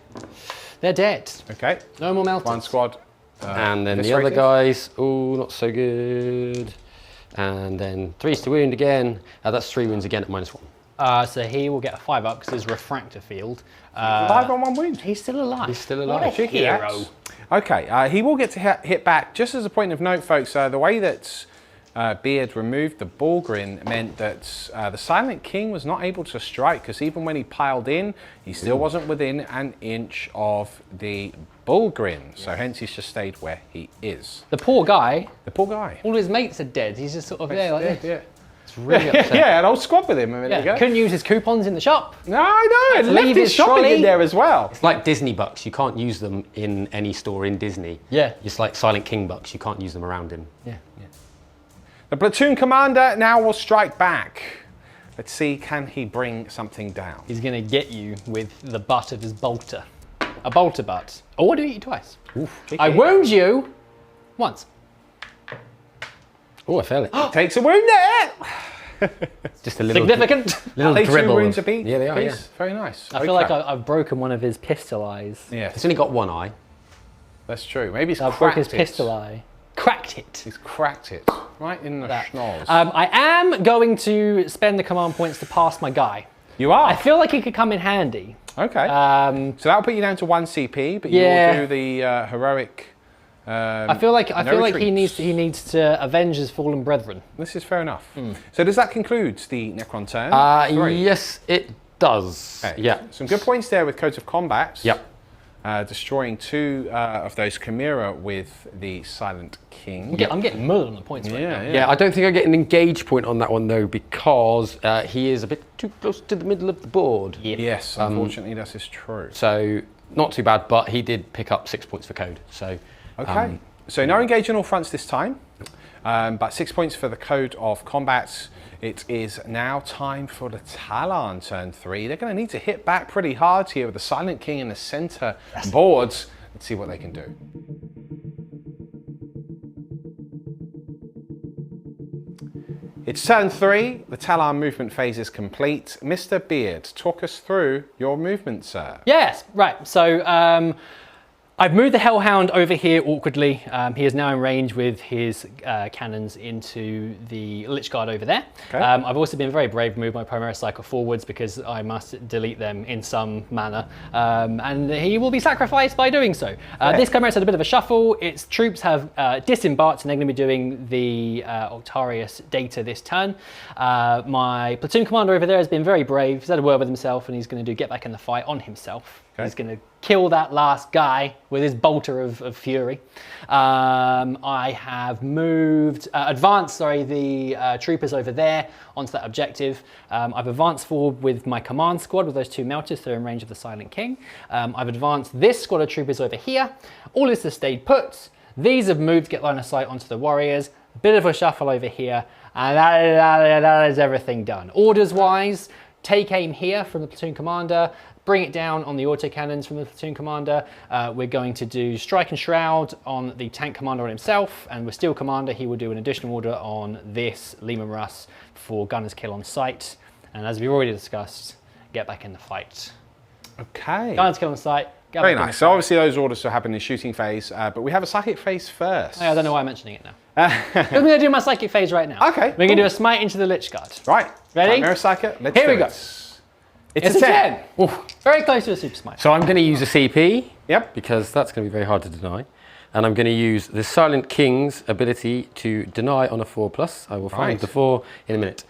They're dead. Okay. No more melters. One squad. And then the other eviscerated. guys, oh, not so good. And then 3's to wound again. That's 3 wounds again at -1. So he will get a 5 up because his refractor field. 5 on 1 wound. He's still alive. He's still What alive. a Cheeky hero. axe. Okay, he will get to hit back. Just as a point of note, folks, the way that Beard removed the Bullgryn meant that the Silent King was not able to strike, because even when he piled in, he still wasn't within an inch of the Bullgryn. So hence he's just stayed where he is. The poor guy, The poor guy. all his mates are dead. He's just sort of there like this. Yeah. It's really upsetting. Yeah, an old squad with him a minute ago. Couldn't use his coupons in the shop. No, I know. And left leave his his shopping trolley. in there as well. It's like Disney bucks. You can't use them in any store in Disney. Yeah. It's like Silent King bucks. You can't use them around him. Yeah. The platoon commander now will strike back. Let's see, can he bring something down? He's going to get you with the butt of his bolter. A bolter butt. Oh, I do hit you twice. I wound you once. Oh, I fail it. Takes a wound there. Just a little Significant. little Are they 2 dribble. wounds apiece? Yeah, they are. Yeah. Very nice. I feel like I've broken one of his pistol eyes. Yes, It's only got one eye. that's true. Maybe he's I've broken cracked his it. pistol eye. Cracked it. He's cracked it right in the schnoz. I am going to spend the command points to pass my guy. You are? I feel like he could come in handy. Okay. So that'll put you down to 1 CP, but Yeah. you will do the heroic. I feel like no he retreats. needs to avenge his fallen brethren. This is fair enough. So does that conclude the Necron turn? 3. Yes, it does. Okay. Yeah. Some good points there with Codes of Combat. Yep. Destroying 2 of those Chimera with the Silent King. I'm getting more than the points right now. Yeah, I don't think I get an engage point on that one though, because he is a bit too close to the middle of the board. Yes, unfortunately, that is true. So not too bad, but he did pick up 6 points for code. So Okay, so no engage on all fronts this time, but 6 points for the Code of Combat. It is now time for the Tallarn turn 3. They're going to need to hit back pretty hard here with the Silent King in the center boards. Let's see what they can do. It's turn 3. The Tallarn movement phase is complete. Mr. Beard, talk us through your movement, sir. Yes, right. So I've moved the Hellhound over here awkwardly. He is now in range with his cannons into the Lich Guard over there. Okay. I've also been very brave, moved my Primaris Psyker forwards because I must delete them in some manner. And he will be sacrificed by doing so. This Primaris had a bit of a shuffle. Its troops have disembarked and they're going to be doing the Octarius data this turn. My platoon commander over there has been very brave. He's had a word with himself and he's going to do get back in the fight on himself. Okay. He's going to kill that last guy with his bolter of fury. I have moved, advanced, the troopers over there onto that objective. I've advanced forward with my command squad with those 2 melters, so they're in range of the Silent King. I've advanced this squad of troopers over here. All this has stayed put. These have moved to get line of sight onto the warriors. A bit of a shuffle over here, and that is everything done. Orders-wise, take aim here from the platoon commander. Bring it down on the autocannons from the platoon commander. We're going to do strike and shroud on the tank commander on himself, and with steel commander, he will do an additional order on this Lehman Russ for gunner's kill on sight. And as we've already discussed, get back in the fight. Okay. Gunner's kill on sight. Very nice. So obviously those orders will happen in the shooting phase, but we have a psychic phase first. I don't know why I'm mentioning it now. I'm going to do my psychic phase right now. Okay, We're going to do a smite into the Lich Guard. Right. Ready? Chimera Psyker, let's Here do we go. it. It's a 10. Very close to a super smite. So I'm going to use a CP. Yep. Because that's going to be very hard to deny. And I'm going to use the Silent King's ability to deny on a 4+. I will find the 4 in a minute.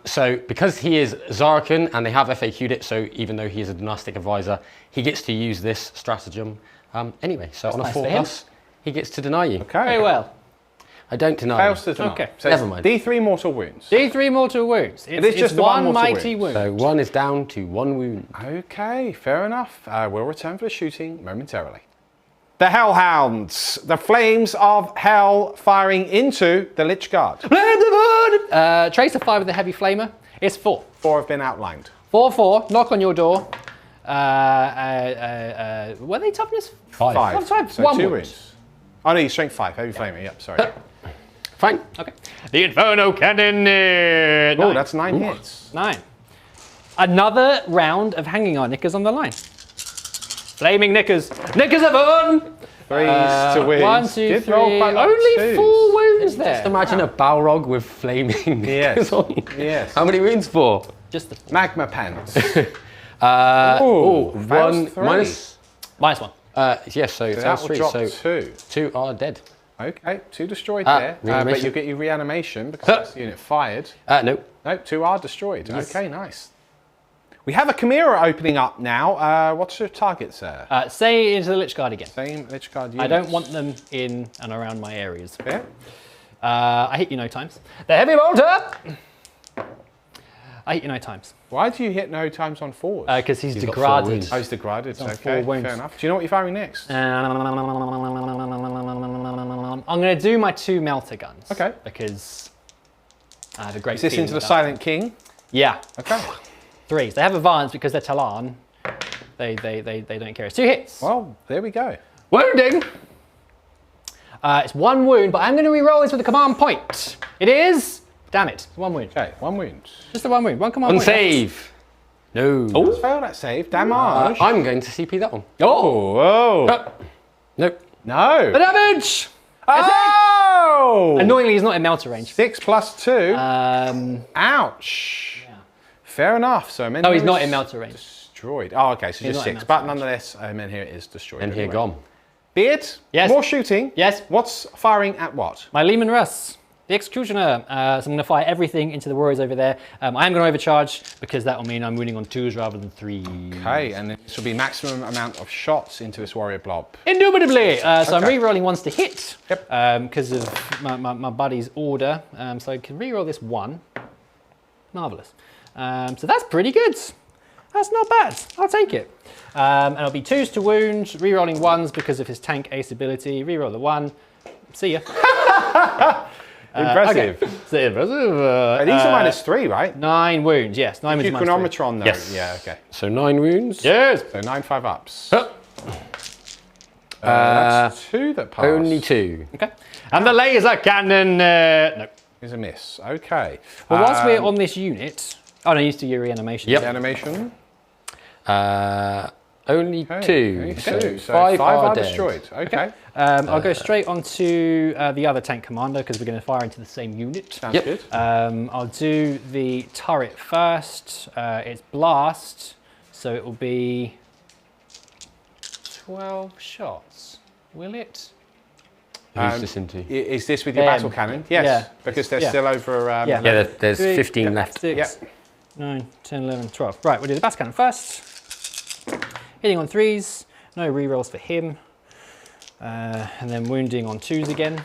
So because he is Zarkin and they have FAQ'd it, so even though he is a dynastic advisor, he gets to use this stratagem anyway. So on a 4+, he gets to deny you. Okay. Very well. I don't deny Fails you. to deny. Okay. So Never mind. D3 mortal wounds. D3 mortal wounds. It's just the one mortal mighty wound. wound. So 1 is down to 1 wound. Okay, fair enough. We'll return for the shooting momentarily. The Hellhounds, the flames of hell firing into the Lich Guard. Tracer 5 with the heavy flamer. It's 4. 4 have been outlined. 4/4. Knock on your door. Were they toughness? 5. 5. So 1 2 wound. wounds. Oh no, you strength 5. Heavy flamer. Yep, sorry. Fine. Okay. The Inferno Cannon. Oh, that's 9 hits. 9. Another round of hanging our knickers on the line. Flaming knickers. Knickers of on. 3s to win. 1, 2, Did 3. roll quite like Only 2s. 4 wounds Just there. imagine a Balrog with flaming Yes. on. Yes. How many wounds? 4. Just the 4. Magma pants. Oh, fails 1 3. minus. -1. Yes, so That fails will 3. drop So 2. 2 are dead. Okay, 2 destroyed there. But reanimation. you get your reanimation because that's the unit fired. No. No, 2 are destroyed. Okay, nice. We have a Chimera opening up now. What's your target, sir? Say into the Lich Guard again. Same Lich Guard units. I don't want them in and around my areas. Yeah. I hit you no times. The heavy bolter! I hit you no times. Why do you hit no times on 4s? Because he's got 4 degraded. wounds. Oh, he's degraded. on Okay, 4 wounds. fair enough. Do you know what you're firing next? I'm going to do my 2 melter guns. Okay. Because I have a great Is this feeling into the about Silent King? them. Yeah. Okay. 3s. They have advanced because they're Tallarn. They don't care. It's 2 hits. Well, there we go. Wounding. It's 1 wound, but I'm going to re-roll this with a command point. It is. Damn it. It's 1 wound. Okay, 1 wound. Just a 1 wound. 1 command On point. save. No. Let's fail that save. Damage. I'm going to CP that one. Oh, whoa. Nope. The No. damage. Oh! Annoyingly, he's not in melter range. 6 plus 2. Yeah. Ouch. Fair enough. So Menhir No, he's not is in melter range. destroyed. Oh, okay, so He's just not in 6. melter But nonetheless, Menhir is destroyed. And here anyway. gone. Beard? Yes. More shooting? Yes. What's firing at what? My Lehman Russ, the Executioner. So I'm going to fire everything into the warriors over there. I am going to overcharge because that will mean I'm winning on 2s rather than 3s. Okay, and this will be maximum amount of shots into this warrior blob. Indubitably. So I'm Okay. re-rolling 1s to hit. Yep. Because of my buddy's order. So I can re-roll this 1. Marvellous. So that's pretty good. That's not bad. I'll take it. And it'll be 2s to wound, re-rolling 1s because of his tank ace ability. Re-roll the 1. See ya. Impressive. Okay. So impressive. These are -3, right? 9 wounds, yes. 9 You wounds. Chronometron though. Yes. Yeah, okay. So 9 wounds. Yes. So 9 5-ups. Huh. That's 2 that pass. Only 2. Okay. And the laser cannon. No. Is a miss. Okay. Well, whilst we're on this unit. Oh, no, you used to do your reanimation. Yep. The animation. Only 2. Okay. So, So 5 are dead. destroyed. Okay. I'll go straight on to the other tank commander because we're going to fire into the same unit. Sounds Yep. good. I'll do the turret first. It's blast, so it will be 12 shots. Will it? Who's this into? Is this with your Them. battle cannon? Yes. Yeah. Because there's Yeah. still over. Yeah. Yeah, there's 3, 15 left. 6, Yep. 9, 10, 11, 12. Right, we'll do the battle cannon first. Hitting on 3s, no re-rolls for him. And then wounding on 2s again.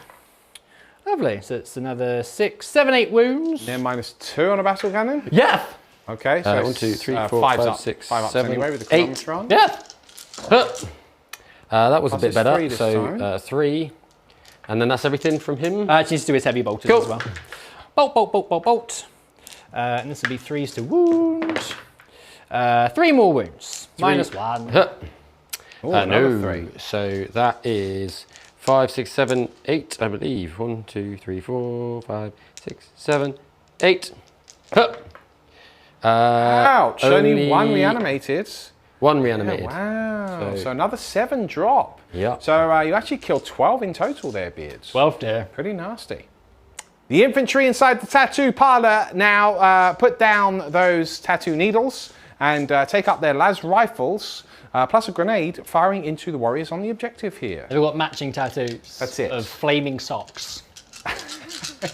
Lovely, so it's another 6, 7, 8 wounds. Then -2 on a battle cannon. Yeah! Okay, so 1, it's, 2, 3, 4, 5's 5, up. 6, 5 ups 7, anyway with the 8. Chronometron. Yeah! That was a Plus bit it's better. 3 this time. So 3. And then that's everything from him. She needs to do his heavy bolters Cool. as well. Bolt, bolt, bolt, bolt, bolt. And this will be 3s to wound. 3 more wounds. -1. Ooh, No. another 3. So that is 5, 6, 7, 8, I believe. 1, 2, 3, 4, 5, 6, 7, 8. Ouch! Only 1 reanimated. 1 reanimated. Wow. So another 7 drop. Yeah. So you actually killed 12 in total there, Beards. 12 there. Pretty nasty. The infantry inside the tattoo parlor now put down those tattoo needles and take up their las rifles, plus a grenade, firing into the warriors on the objective here. They've got matching tattoos. That's it. Of flaming socks.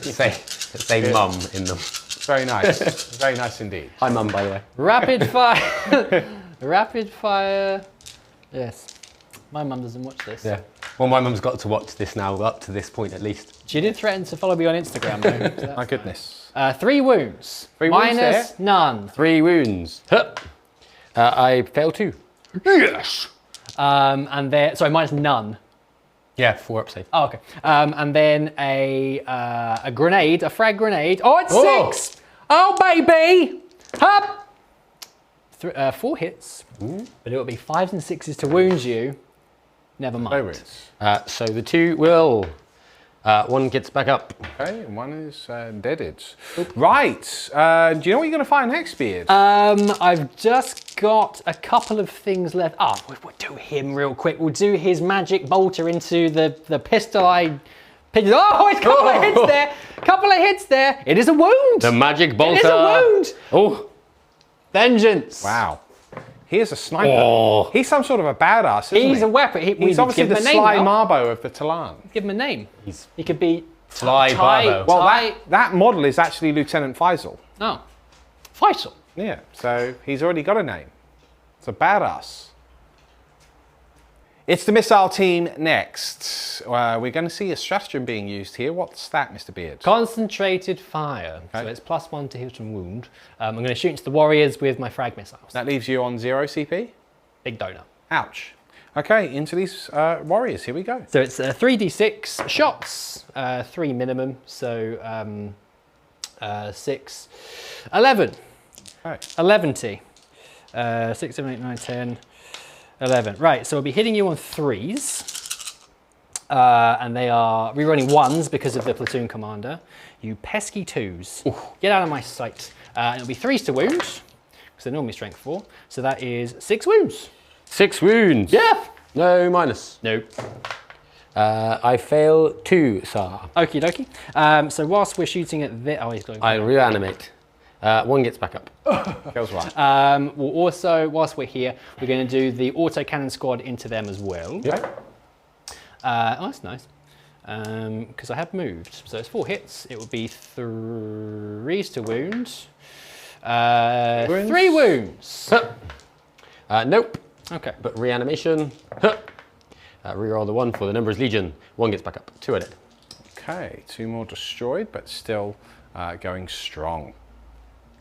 Say mum in them. Very nice. Very nice indeed. Hi mum, by the way. Rapid fire. Rapid fire. Yes. My mum doesn't watch this. Yeah. Well, my mum's got to watch this now, up to this point at least. She did threaten to follow me on Instagram though. So My goodness. 3 wounds. 3 wounds Minus there. none. 3 wounds. Huh. I failed 2. Yes! And then, sorry, minus none. Yeah, 4 up save. Oh, okay. And then a grenade, a frag grenade. Oh, it's Oh. 6! Oh, baby! Hup! 4 hits, but it will be 5s and 6s to wound you. Never mind. No wounds. So the 2 will. 1 gets back up. Okay, and 1 is deaded. Right. Do you know what you're going to find next, Beard? I've just got a couple of things left. We'll do him real quick. We'll do his magic bolter into the pistol I... Oh, it's a couple of hits there. Couple of hits there. It is a wound. The magic bolter. It is a wound. Oh. Vengeance. Wow. Here's a sniper. Oh. He's some sort of a badass, isn't he? He's a weapon. He's obviously the Sly Marbo of the Tallarn. Give him a name. He's He could be Sly Barbo. Well, that model is actually Lieutenant Faisal. Oh, Faisal. Yeah, so he's already got a name. It's a badass. It's the missile team next. We're going to see a stratagem being used here. What's that, Mr. Beard? Concentrated fire. Okay. So it's +1 to hit and wound. I'm going to shoot into the warriors with my frag missiles. That leaves you on 0 CP. Big donor. Ouch. Okay, into these warriors. Here we go. So it's 3d6 shots, 3 minimum. So 6, 11. Okay. 11T. 6, 7, 8, 9, 10, 11. Right, so we'll be hitting you on 3s. And they are rerolling 1s because of the platoon commander. You pesky 2s. Ooh. Get out of my sight. And it'll be 3s to wound, because they're normally strength 4. So that is 6 wounds. 6 wounds. Yeah. No minus. Nope. I fail 2, sir. Okie dokie. So whilst we're shooting at this... Oh, he's going. I reanimate. 1 gets back up. Kills 1. We'll also, whilst we're here, we're going to do the autocannon squad into them as well. Yeah. Oh, that's nice. Because I have moved. So it's 4 hits. It will be 3s to wound. 3 wounds. Nope. Okay. But reanimation. Reroll the 1 for the numbers legion. 1 gets back up. 2 at it. Okay, 2 more destroyed, but still going strong.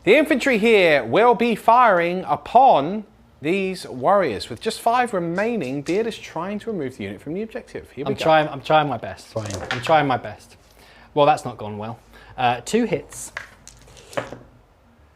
The infantry here will be firing upon these warriors. With just 5 remaining, Beard is trying to remove the unit from the objective. Here we go. I'm trying my best. I'm trying my best. Well, that's not gone well. 2 hits.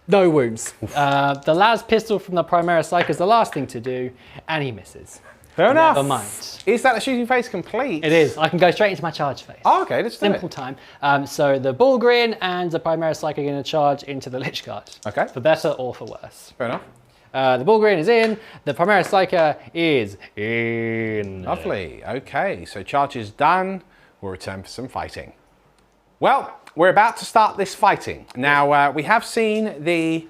No wounds. The Laspistol from the Primaris Psyker is the last thing to do, and he misses. Fair enough. Never mind. Is that the shooting phase complete? It is. I can go straight into my charge phase. Oh, okay, let's do Simple it. time. So the Bullgryn and the Primaris Psyker are going to charge into the Lich Guard. Okay. For better or for worse. Fair enough. The Bullgryn is in. The Primaris Psyker is in. Lovely. Okay, so charge is done. We'll return for some fighting. Well, we're about to start this fighting. Now, we have seen the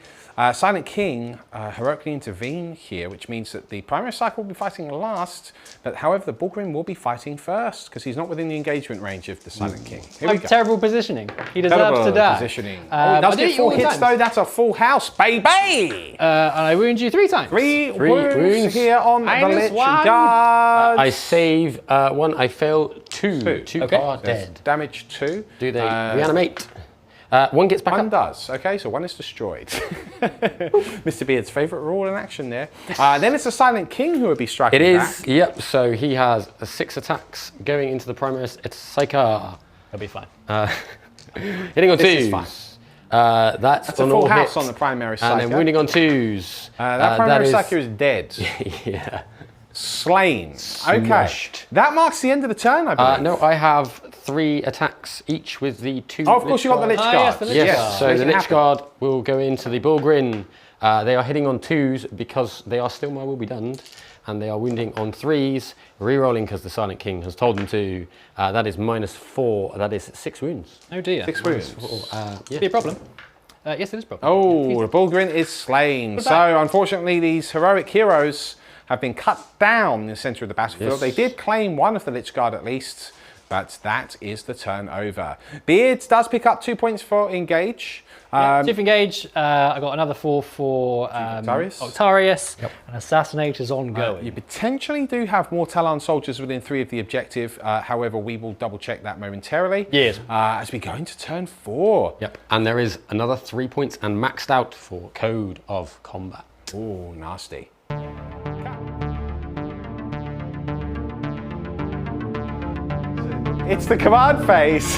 Silent King heroically intervene here, which means that the primary cycle will be fighting last, but however the Bullgryn will be fighting first, because he's not within the engagement range of the Silent King. Here we go. Terrible positioning. He deserves to die. Positioning. He does get 4 hits though, that's a full house, baby! And I wound you 3 times. 3 wounds. wounds here on the Lich -1. Guard. I save 1, I fail 2. 2 Okay. are There's dead. damage 2. Do they reanimate? 1 gets back 1 up. does. Okay, so 1 is destroyed. Mr. Beard's favourite rule in action there. Then it's the Silent King who would be striking It is, back. yep, so he has 6 attacks going into the Primaris. It's Psyker. He'll be fine. Hitting on 2s. This is fine. That's a on full all house hits. on the Primary And then Psyker. wounding on 2s. That Primary Psyker is dead. Yeah. Slain. Okay. Smushed. That marks the end of the turn, I believe. No, I have 3 attacks each with the 2. Oh, of course you got the Lich Guard. yes, the Lich Yes, Guard. so Make the it Lich happen. Guard will go into the Bullgryn. They are hitting on 2s because they are still my will be done, and they are wounding on 3s, re-rolling because the Silent King has told them to. That is -4, that is 6 wounds. Oh dear. 6 wounds. Yeah. Be a problem. Yes, it is broken. Oh, the Bullgryn is slain. So, unfortunately, these heroic heroes have been cut down in the centre of the battlefield. Yes. They did claim one of the Lich Guard at least, but that is the turn over. Beards does pick up 2 points for engage. 2 for engage. I got another 4 for Octarius. Yep. And Assassinator's ongoing. You potentially do have more Tallarn soldiers within 3 of the objective. However, we will double check that momentarily. Yes. As we go into turn 4. Yep. And there is another 3 points and maxed out for Code of Combat. Oh, nasty. It's the command phase.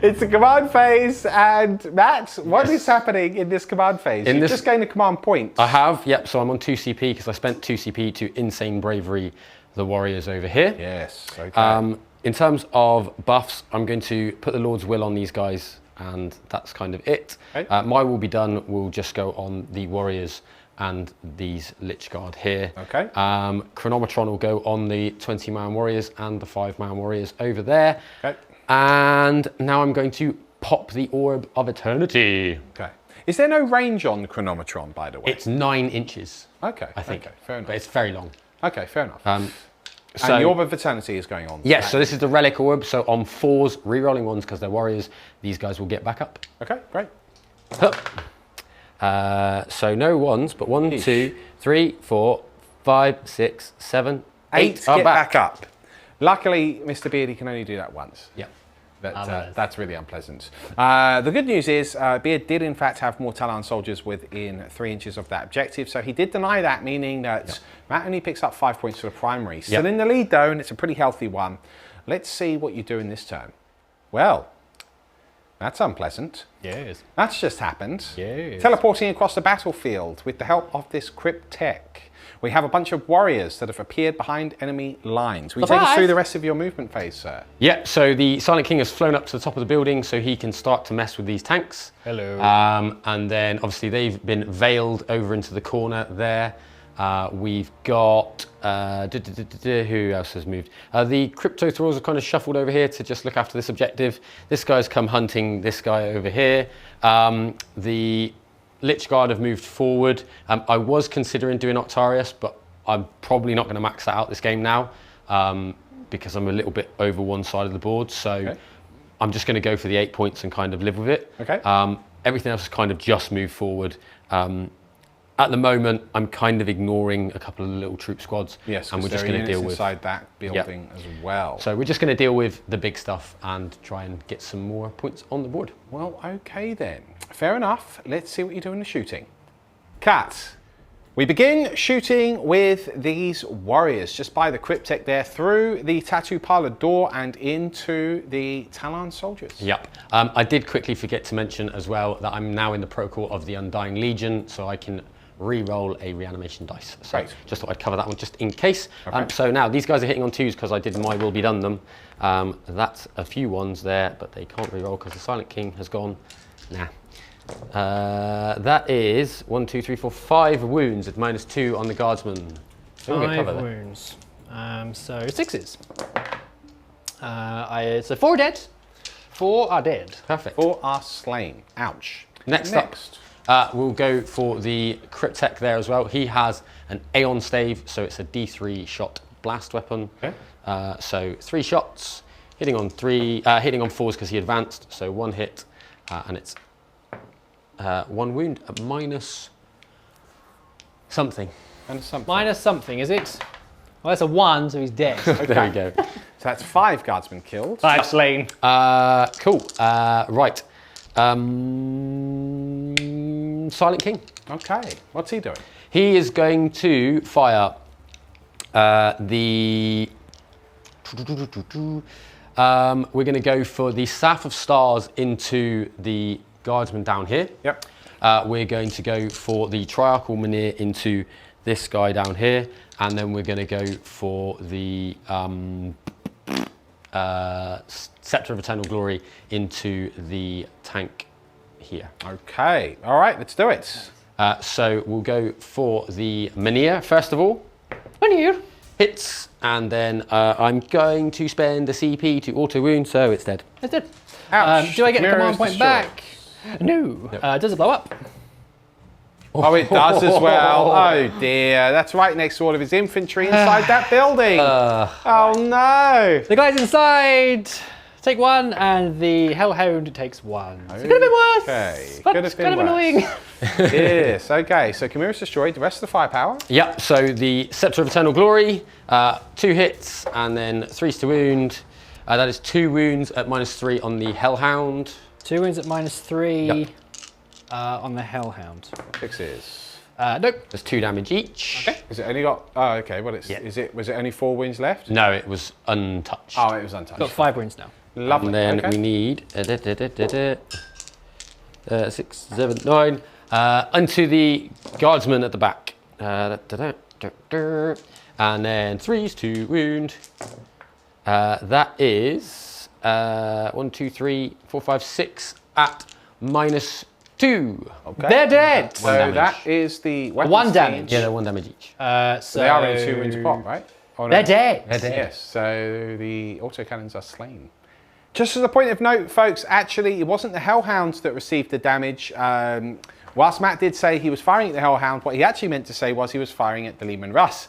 It's the command phase, and Matt, what is happening in this command phase? You just gained a command point. I have, yep, so I'm on 2 CP because I spent 2 CP to Insane Bravery the warriors over here. Yes, okay. In terms of buffs, I'm going to put the Lord's Will on these guys, and that's kind of it. Okay. My will be done will just go on the warriors and these Lich Guard here. Okay. Chronometron will go on the 20-man warriors and the 5-man warriors over there. Okay. And now I'm going to pop the Orb of Eternity. Okay. Is there no range on the Chronometron, by the way? It's 9 inches. Okay. I think. Okay, fair enough. But it's very long. Okay, fair enough. So, and the Orb of Eternity is going on. Yes, so this is the Relic Orb. So on 4s, re-rolling ones because they're warriors, these guys will get back up. Okay, great. Hup. So no 1s, but 1, 2, 3, 4, 5, 6, 7, 8 get back up. Luckily, Mr. Beard, he can only do that once. Yeah. That's really unpleasant. The good news is Beard did in fact have more Tallarn soldiers within 3 inches of that objective, so he did deny that, meaning that Matt only picks up 5 points for the primary. Still in the lead though, and it's a pretty healthy one. Let's see what you do in this turn. Well, that's unpleasant. Yes. That's just happened. Yes. Teleporting across the battlefield with the help of this Cryptech. We have a bunch of warriors that have appeared behind enemy lines. Will you take us through the rest of your movement phase, sir? Yeah, so the Silent King has flown up to the top of the building so he can start to mess with these tanks. Hello. And then obviously they've been veiled over into the corner there. We've got, who else has moved? The Crypto Thralls are kind of shuffled over here to just look after this objective. This guy's come hunting this guy over here. The Lich Guard have moved forward. I was considering doing Octarius, but I'm probably not going to max that out this game now because I'm a little bit over one side of the board. So I'm just going to go for the 8 points and kind of live with it. Okay. Everything else has kind of just moved forward. At the moment, I'm kind of ignoring a couple of little troop squads. Yes, and we're just going to deal with inside that building as well. So we're just going to deal with the big stuff and try and get some more points on the board. Well, okay then. Fair enough. Let's see what you do in the shooting. Cat. We begin shooting with these warriors just by the Cryptech there through the tattoo parlor door and into the Tallarn soldiers. Yep. I did quickly forget to mention as well that I'm now in the Procol of the Undying Legion, so I can re-roll a reanimation dice. So just thought I'd cover that one just in case. Okay. So now these guys are hitting on 2s because I did my will be done them. That's a few 1s there, but they can't re-roll because the Silent King has gone. Nah. That is 1, 2, 3, 4, 5 wounds at -2 on the Guardsman. So 5 wounds. So 6s. So 4 dead. 4 are dead. Perfect. 4 are slain. Ouch. Next up, we'll go for the Cryptech there as well. He has an Aeon Stave, so it's a D3 shot blast weapon. Okay. So 3 shots, hitting on 4s because he advanced. So 1 hit, and it's 1 wound at minus something. Minus something, is it? Well, that's a 1, so he's dead. There we go. So that's 5 guardsmen killed. 5 slain. Cool. Right. Silent King. Okay. What's he doing? He is going to fire the... we're going to go for the Staff of Stars into the Guardsman down here. Yep. We're going to go for the Triarchal Menhir into this guy down here, and then we're going to go for the Scepter of Eternal Glory into the tank here. Okay. All right, let's do it. So we'll go for the Menhir first of all. Menhir. Hits, and then I'm going to spend a CP to auto wound, so it's dead. That's it. Ouch. Do I get a Mirror command is point destroyed. back? No. Does it blow up? Oh, it does as well. Oh dear, that's right next to all of his infantry inside that building. Oh no. The guys inside take 1, and the Hellhound takes 1. So it could have been worse. Okay, but could have it's been kind of worse. annoying. Yes, okay, so Chimera's destroyed, the rest of the firepower. Yep, so the Scepter of Eternal Glory, 2 hits and then 3s to wound. That is 2 wounds at -3 on the Hellhound. 2 wounds at -3 Yep. on the Hellhound. Fixes. Nope. There's 2 damage each. Okay. Is it only got? Oh, okay. Well, it's. Yeah. Was it only 4 wounds left? No, it was untouched. Oh, it was untouched. Got 5 wounds now. Lovely. And then okay. we need 6, 7, 9 onto the Guardsman at the back. And then 3s to wound. That is 1, 2, 3, 4, 5, 6 at -2. Okay. They're dead. So damage. that is the weapons 1 team. damage. Yeah, they're 1 damage each. So They are only 2 wounds pop, right? Oh, no. They're dead. Yes. So the autocannons are slain. Just as a point of note, folks, actually, it wasn't the Hellhounds that received the damage. Whilst Matt did say he was firing at the Hellhound, what he actually meant to say was he was firing at the Leman Russ.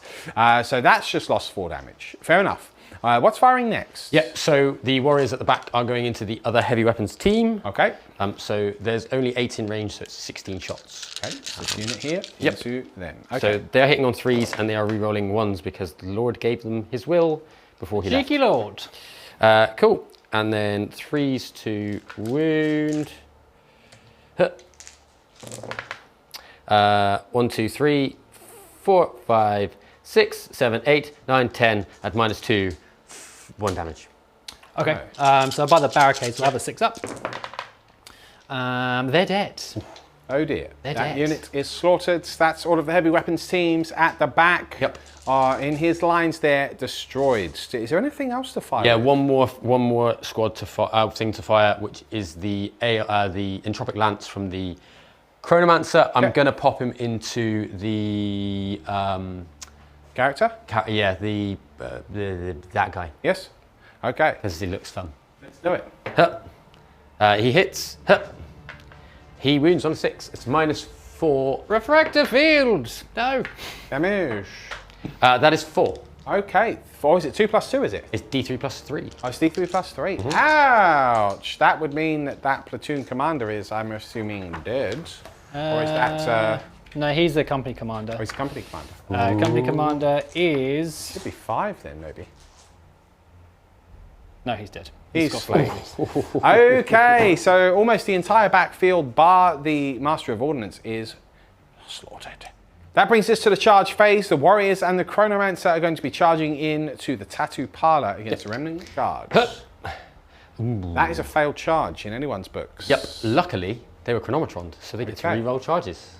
So that's just lost 4 damage. Fair enough. What's firing next? Yep, so the warriors at the back are going into the other heavy weapons team. Okay. So there's only 8 in range, so it's 16 shots. Okay. This unit here. Yep. Into them. Okay. So they're hitting on 3s and they are re-rolling 1s because the Lord gave them his will before he left. Cheeky Lord. Cool. And then 3s to wound. 1, 2, 3, 4, 5, 6, 7, 8, 9, 10 at -2. 1 damage. Okay. So by the barricades, we'll have a 6 up. They're dead. Oh dear. They're That dead. unit is slaughtered. That's all of the heavy weapons teams at the back. Yep. Are in his lines there destroyed. Is there anything else to fire? Yeah, one more squad to thing to fire, which is the Entropic Lance from the Chronomancer. I'm gonna pop him into the Character? that guy Yes. Okay. because he looks fun. Let's do it. He hits. He wounds on 6. It's -4. Refractor field. No. Damage. That is 4. Okay. 4, is it 2 plus 2, is it? It's D3 plus 3. Oh, it's D3 plus 3. Ouch. That would mean that platoon commander is, I'm assuming, dead. Or is that... No, he's the company commander. Oh, he's company commander. Company commander is... Should be 5 then, maybe. No, he's dead. He's got slain. flames. Okay, so almost the entire backfield, bar the Master of Ordnance, is slaughtered. That brings us to the charge phase. The Warriors and the Chronomancer are going to be charging in to the Tattoo Parlor against the Remnant Guards. That is a failed charge in anyone's books. Yep. Luckily, they were Chronometrons, so they get to Okay. re-roll charges.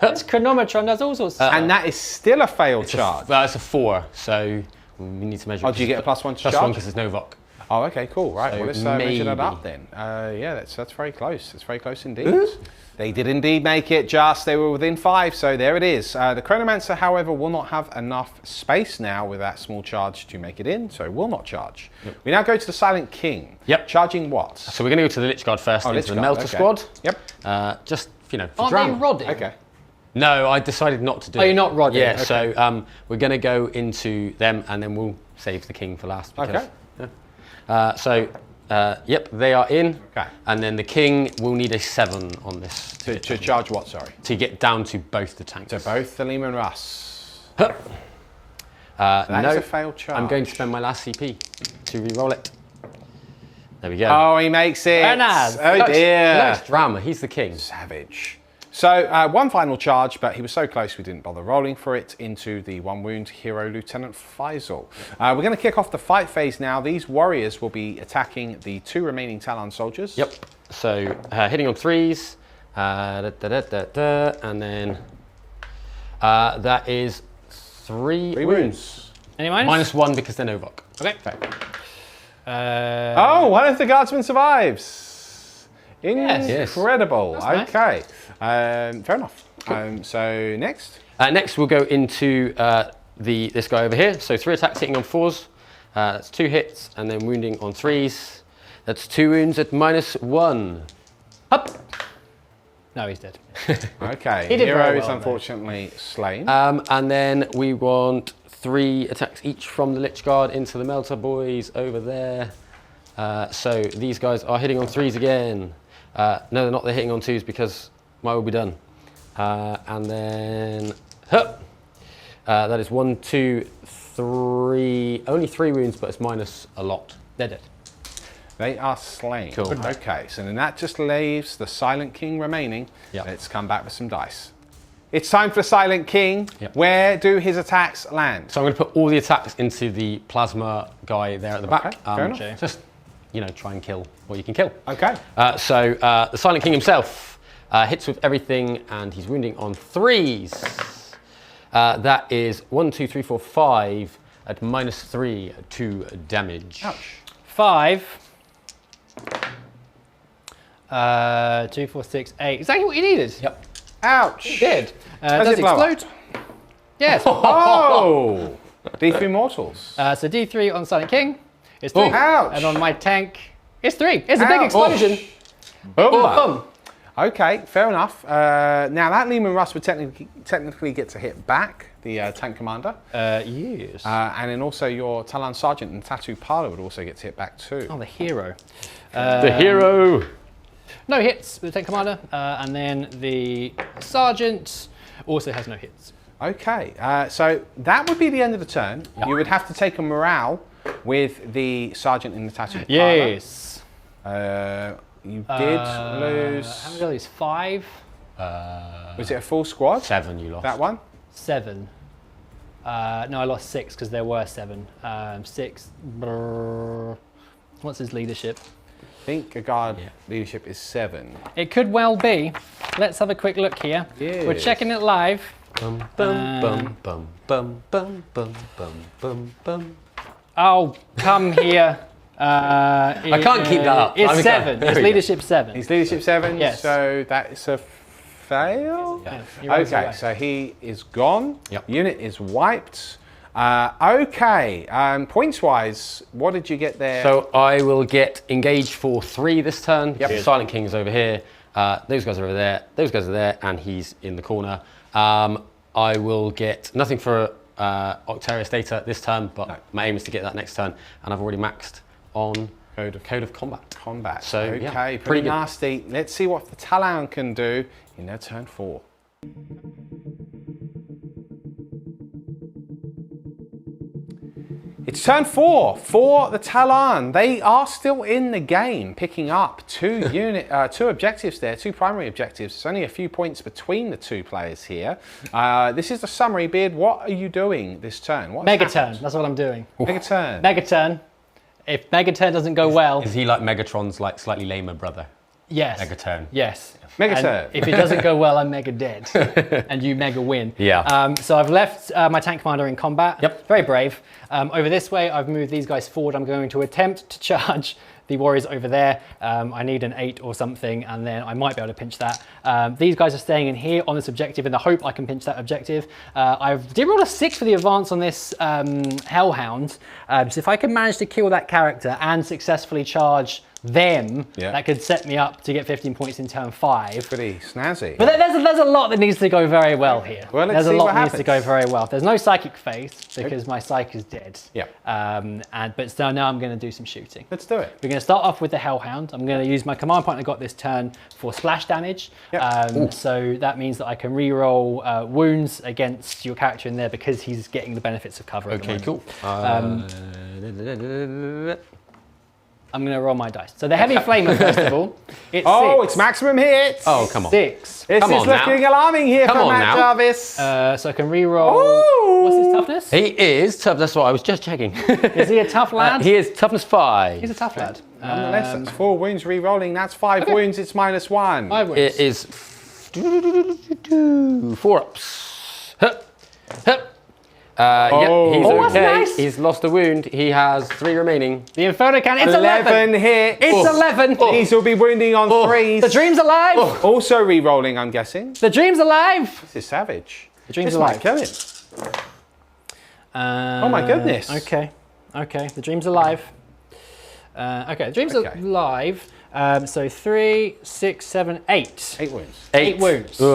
It's Chronometron, does all sorts of stuff. And that is still a failed charge. Well, it's a 4, so we need to measure. Oh, do you get a +1 to +1 charge? because there's no VOC. Oh, okay, cool. Right, So well, let's measure that maybe. up then. Yeah, that's very close. It's very close indeed. They did indeed make it just. They were within 5, so there it is. The Chronomancer, however, will not have enough space now with that small charge to make it in, so will not charge. We now go to the Silent King. Yep. Charging what? So we're going to go to the Lich Guard first, Oh, into Lich the Guard, Melter okay. Squad. Yep. Just, for Aren't drama. they rodding? Okay. No, I decided not to do it. Oh, you're not rodding? Yeah, Okay. so we're going to go into them and then we'll save the king for last. Because, Okay. yep, they are in. Okay. And then the king will need a 7 on this To charge what, sorry? to get down to both the tanks. To both the Leman Russ. That That is a failed charge. I'm going to spend my last CP to re-roll it. There we go. Oh, he makes it. Bernard. Oh, dear. Nice drama, he's the king. Savage. So, one final charge, but he was so close we didn't bother rolling for it, into the 1 wound hero Lieutenant Faisal. We're going to kick off the fight phase now. These warriors will be attacking the 2 remaining Tallarn soldiers. Yep. So hitting on 3s, and then that is 3 wounds. Any minus? -1 because they're no VOC. Okay. Oh, one of the guardsmen survives. Yes. Incredible. That's Okay. Fair enough. So next. Next we'll go into this guy over here. So 3 attacks hitting on 4s. That's 2 hits, and then wounding on 3s. That's 2 wounds at -1. Up. No, he's dead. Okay, He did hero very is well, unfortunately slain. And then we want 3 attacks each from the Lich Guard into the Melter boys over there. So these guys are hitting on 3s again. No, they're not. They're hitting on 2s because my will be done. And then, that is 1, 2, 3. Only 3 wounds, but it's minus a lot. They're dead. They are slain. Cool. Okay, so then that just leaves the Silent King remaining. Yep. Let's come back with some dice. It's time for Silent King. Yep. Where do his attacks land? So I'm going to put all the attacks into the plasma guy there at the back. fair enough. Just, try and kill what you can kill. Okay. So the Silent King himself hits with everything, and he's wounding on 3s. That is 1, 2, 3, 4, 5 at minus 3 to damage. Ouch. 5. 2, 4, 6, 8. Exactly what you needed. Yep. Ouch. Did. Does Does it blow up? explode? Yes. Oh! D3 mortals. So D3 on Silent King is 3. Ouch. And on my tank, it's 3. It's a big Ouch. explosion. Boom. Boom. Okay, fair enough. Now that Lehman Russ would technically get to hit back the tank commander. Yes. And then also your Tallarn Sergeant and Tattoo Parlor would also get to hit back too. Oh, the hero. The hero. No hits with the tank commander. And then the sergeant also has no hits. Okay, so that would be the end of the turn. Yep. You would have to take a morale with the Sergeant in the Tattoo Yes. Parlor. You did lose... How many did I lose? 5? Was it a full squad? 7 you lost. That one? 7. No, I lost 6 because there were 7. 6. Brrr. What's his leadership? I think a guard leadership is 7. It could well be. Let's have a quick look here. Yes. We're checking it live. Bum, bum, bum, bum, bum, bum, bum, bum, bum, bum. Oh, come here. I can't keep that up. It's 7. It's leadership 7. He's leadership 7, Yes. so that is a fail. Yeah, you're right, Okay, right. so he is gone. Yep. Unit is wiped. Okay, points-wise, what did you get there? So I will get engaged for 3 this turn. Yep. Silent King's over here. Those guys are over there. Those guys are there, and he's in the corner. I will get nothing for Octarius data this turn, but my aim is to get that next turn, and I've already maxed on Code of Combat. So okay, yeah, pretty pretty good. nasty. Let's see what the Tallarn can do in their turn 4. It's turn 4 for the Tallarn. They are still in the game, picking up 2 objectives there, 2 primary objectives. There's only a few points between the 2 players here. This is the summary, Beard. What are you doing this turn? What's Mega happened? turn. That's what I'm doing. Mega turn. Mega turn. If Mega turn doesn't go well, Is he like Megatron's like slightly lamer brother? yes. Mega turn. Yes. Mega And turn. if it doesn't go well, I'm mega dead, and you mega win. Yeah. So I've left my tank commander in combat. Yep. Very brave. Over this way, I've moved these guys forward. I'm going to attempt to charge the warriors over there. I need an 8 or something, and then I might be able to pinch that. These guys are staying in here on this objective in the hope I can pinch that objective. I did roll a 6 for the advance on this Hellhound. So if I can manage to kill that character and successfully charge them, that could set me up to get 15 points in turn 5. Pretty snazzy. But there's a lot that needs to go very well here. Well, let's there's a see lot what that needs to happens. go very well. There's no psychic phase because my psych is dead. Yeah. But so now I'm going to do some shooting. Let's do it. We're going to start off with the Hellhound. I'm going to use my command point I got this turn for splash damage. Yep. So that means that I can re-roll wounds against your character in there because he's getting the benefits of cover. At the Okay, moment. cool. I'm going to roll my dice. So the Heavy Flamer, first of all. It's Oh, 6. it's maximum hits. Oh, come on. 6. This Come is on now. Uh, looking alarming here Come for on Matt now. Jarvis. So I can re-roll. Ooh. What's his toughness? He is tough. That's what I was just checking. Is he a tough lad? He is toughness 5. He's a tough lad. Nonetheless, that's 4 wounds re-rolling. That's 5 wounds. It's -1. 5 wins. It is 4 ups. Hup, hup. Oh. He's Oh, that's okay. nice. He's lost a wound. He has 3 remaining. The Inferno Cannon. It's 11 hits. It's 11. These will be wounding on 3s. The dream's alive. Also re-rolling, I'm guessing. The dream's alive. This is savage. The dream's This alive. might kill him. Oh my goodness. Okay. The dream's alive. Okay, the dream's Okay. alive. So 3, 6, 7, 8. 8 wounds. 8 wounds. 8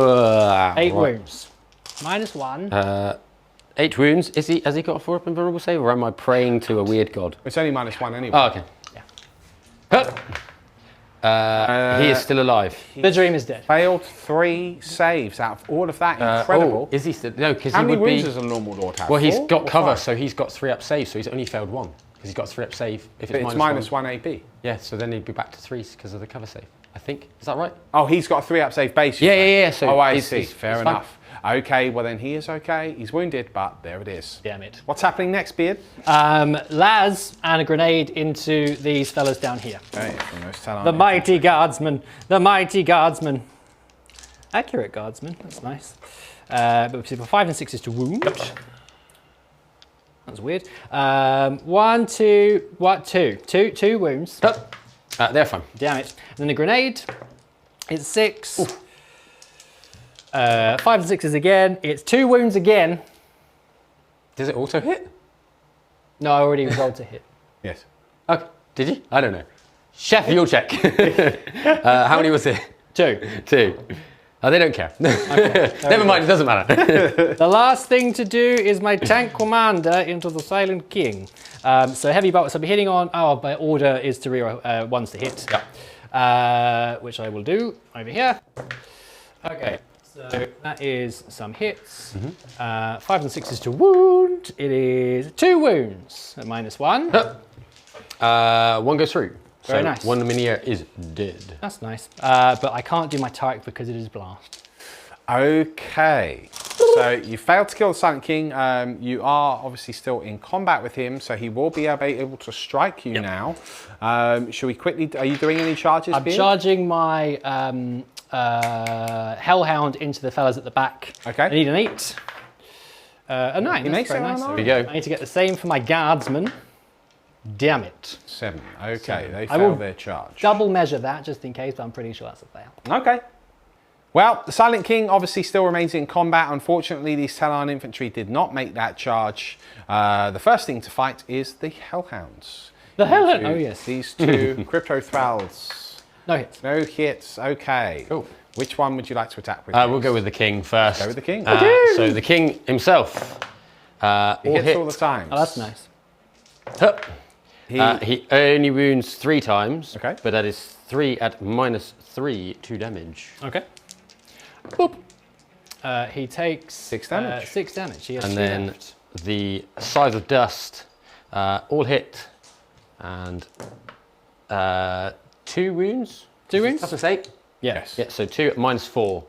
right. wounds. -1. 8 wounds. Has he got a 4-up invulnerable save, or am I praying to a weird god? It's only -1 anyway. Oh, okay. Yeah. He is still alive. The dream is dead. Failed 3 saves out of all of that. Incredible. Is he still? No, because How he many would wounds be. does a normal lord have? Well, he's 4 got or cover, 5? so he's got 3-up save, so he's only failed 1 because he's got 3-up save. If But it's it's -1 AB. Yeah, so then he'd be back to 3s because of the cover save. I think. Is that right? Oh, he's got a 3-up save base. you Yeah, say? yeah. So Oh, I he's- see. he's Fair fine. enough. Okay, well then he is okay. He's wounded, but there it is. Damn it. What's happening next, Beard? Las and a grenade into these fellas down here. Okay, from those Tallarn The mighty guardsman. The mighty guardsman. Accurate guardsman. That's nice. But for 5 and 6 is to wound. That's weird. 1, 2, what? 2. 2 wounds. They're fine. Damn it. And then the grenade. It's 6. 5 and 6 is again. It's 2 wounds again. Does it auto hit? No, I already rolled to hit. Yes. Okay. Did you? I don't know. Chef, you'll check. How many was it? 2. 2. Oh, they don't care. Never mind, it doesn't matter. The last thing to do is my tank commander into the Silent King. So heavy bolts. I'll be hitting on. Oh, my order is to reroll ones to hit. Yeah. Which I will do over here. Okay. So that is some hits. 5 and 6 is to wound. It is 2 wounds at -1. 1 goes through. Very So nice. 1 minier is dead. That's nice. But I can't do my Tarek because it is blast. Okay. So you failed to kill the Silent King. You are obviously still in combat with him, so he will be able to strike you now. Should we quickly? Are you doing any charges? I'm Beard? charging my Hellhound into the fellas at the back. Okay. I need an 8. A 9. He That's makes very it nice. on There you go. I need to get the same for my Guardsman. Damn it. 7. Okay, they I will failed their charge. Double measure that just in case, but I'm pretty sure that's a fail. Okay. Well, the Silent King obviously still remains in combat. Unfortunately, these Tallarn infantry did not make that charge. The first thing to fight is the Hellhounds. The Hellhound? Oh, yes. These 2 Crypto Thralls. No hits. No hits. Okay. Cool. Which one would you like to attack with? We'll go with the king first. Go with the king. So the king himself. He hits all the time. Oh, that's nice. He only wounds 3 times. Okay. But that is 3 at -3 to damage. Okay. Boop. He takes 6 damage. 6 damage. He has And 2 then left. the Scythe of Dust, all hit, and 2 wounds. 2 wounds? That's a 8. Yes. Yeah, so 2 at -4.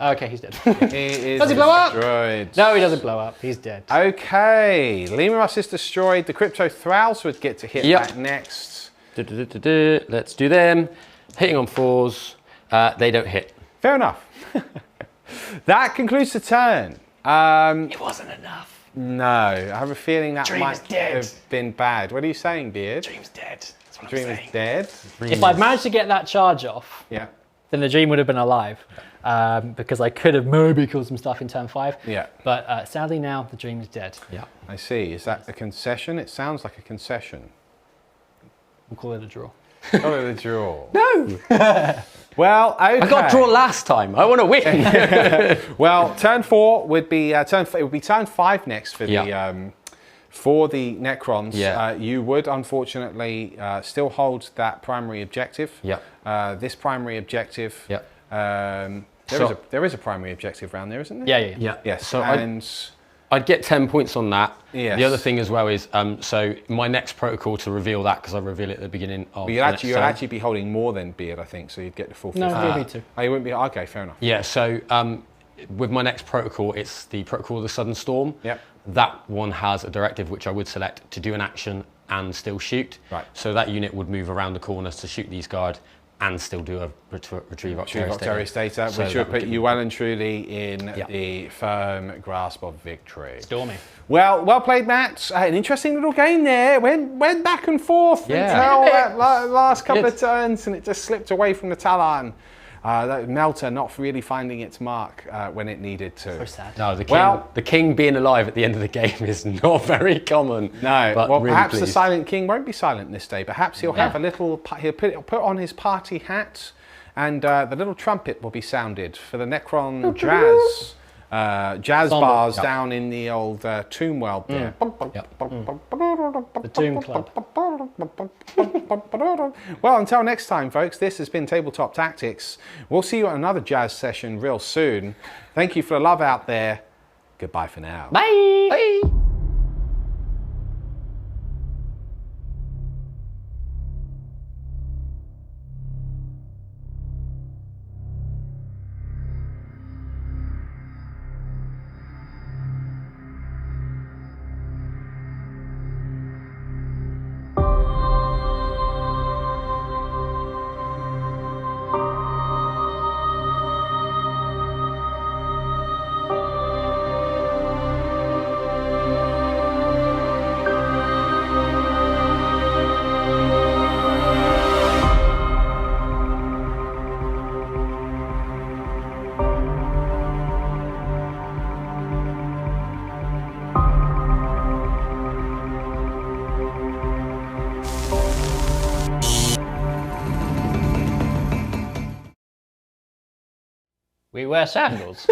Okay, he's dead. He is Does he blow up? destroyed. No, he doesn't blow up. He's dead. Okay. Limeros is destroyed. The Crypto Thralls would get to hit Yep. that next. Let's do them. Hitting on 4s. They don't hit. Fair enough. That concludes the turn. It wasn't enough. No, I have a feeling that Dream might is dead. have been bad. What are you saying, Beard? Dream's dead. That's what Dream I'm is saying. dead? If I'd managed to get that charge off, Yeah. then the dream would have been alive. Because I could have maybe killed some stuff in turn 5. Yeah. But sadly now, the dream is dead. Yeah. I see. Is that a concession? It sounds like a concession. We'll call it a draw. Call it a draw. No! Well, okay. I got a draw last time. I want to win. Well, turn 4 would be it would be turn 5 next for the Necrons. Yeah. You would unfortunately still hold that primary objective. Yeah. This primary objective. Yeah. There is a primary objective around there, isn't there? Yeah. Yeah. Yes. So and I'd get 10 points on that. Yes. The other thing as well is, so my next protocol to reveal that, because I reveal it at the beginning of you'd actually be holding more than Beard, I think, so you'd get the full 50. No, me too. Oh, you wouldn't be. Okay, fair enough. Yeah, so with my next protocol, it's the protocol of the Sudden Storm. Yep. That one has a directive which I would select to do an action and still shoot. Right. So that unit would move around the corners to shoot these guard and still do a retrieve Octarius data, So which that would put give you me- well and truly in Yeah. the firm grasp of victory. Stormy. Well played, Matt. An interesting little game there. Went back and forth Yeah. until that last couple of turns, and it just slipped away from the Tallarn. Melter not really finding its mark when it needed to. So sad. No, the king being alive at the end of the game is not very common. No, but well, really perhaps the pleased. Silent King won't be silent this day. Perhaps he'll have a little. He'll put on his party hat, and the little trumpet will be sounded for the Necron jazz. Jazz bars down in the old tomb world there. The Doom Club. Well, until next time, folks, this has been Tabletop Tactics. We'll see you at another jazz session real soon. Thank you for the love out there. Goodbye for now. Bye. Bye. We wear sandals.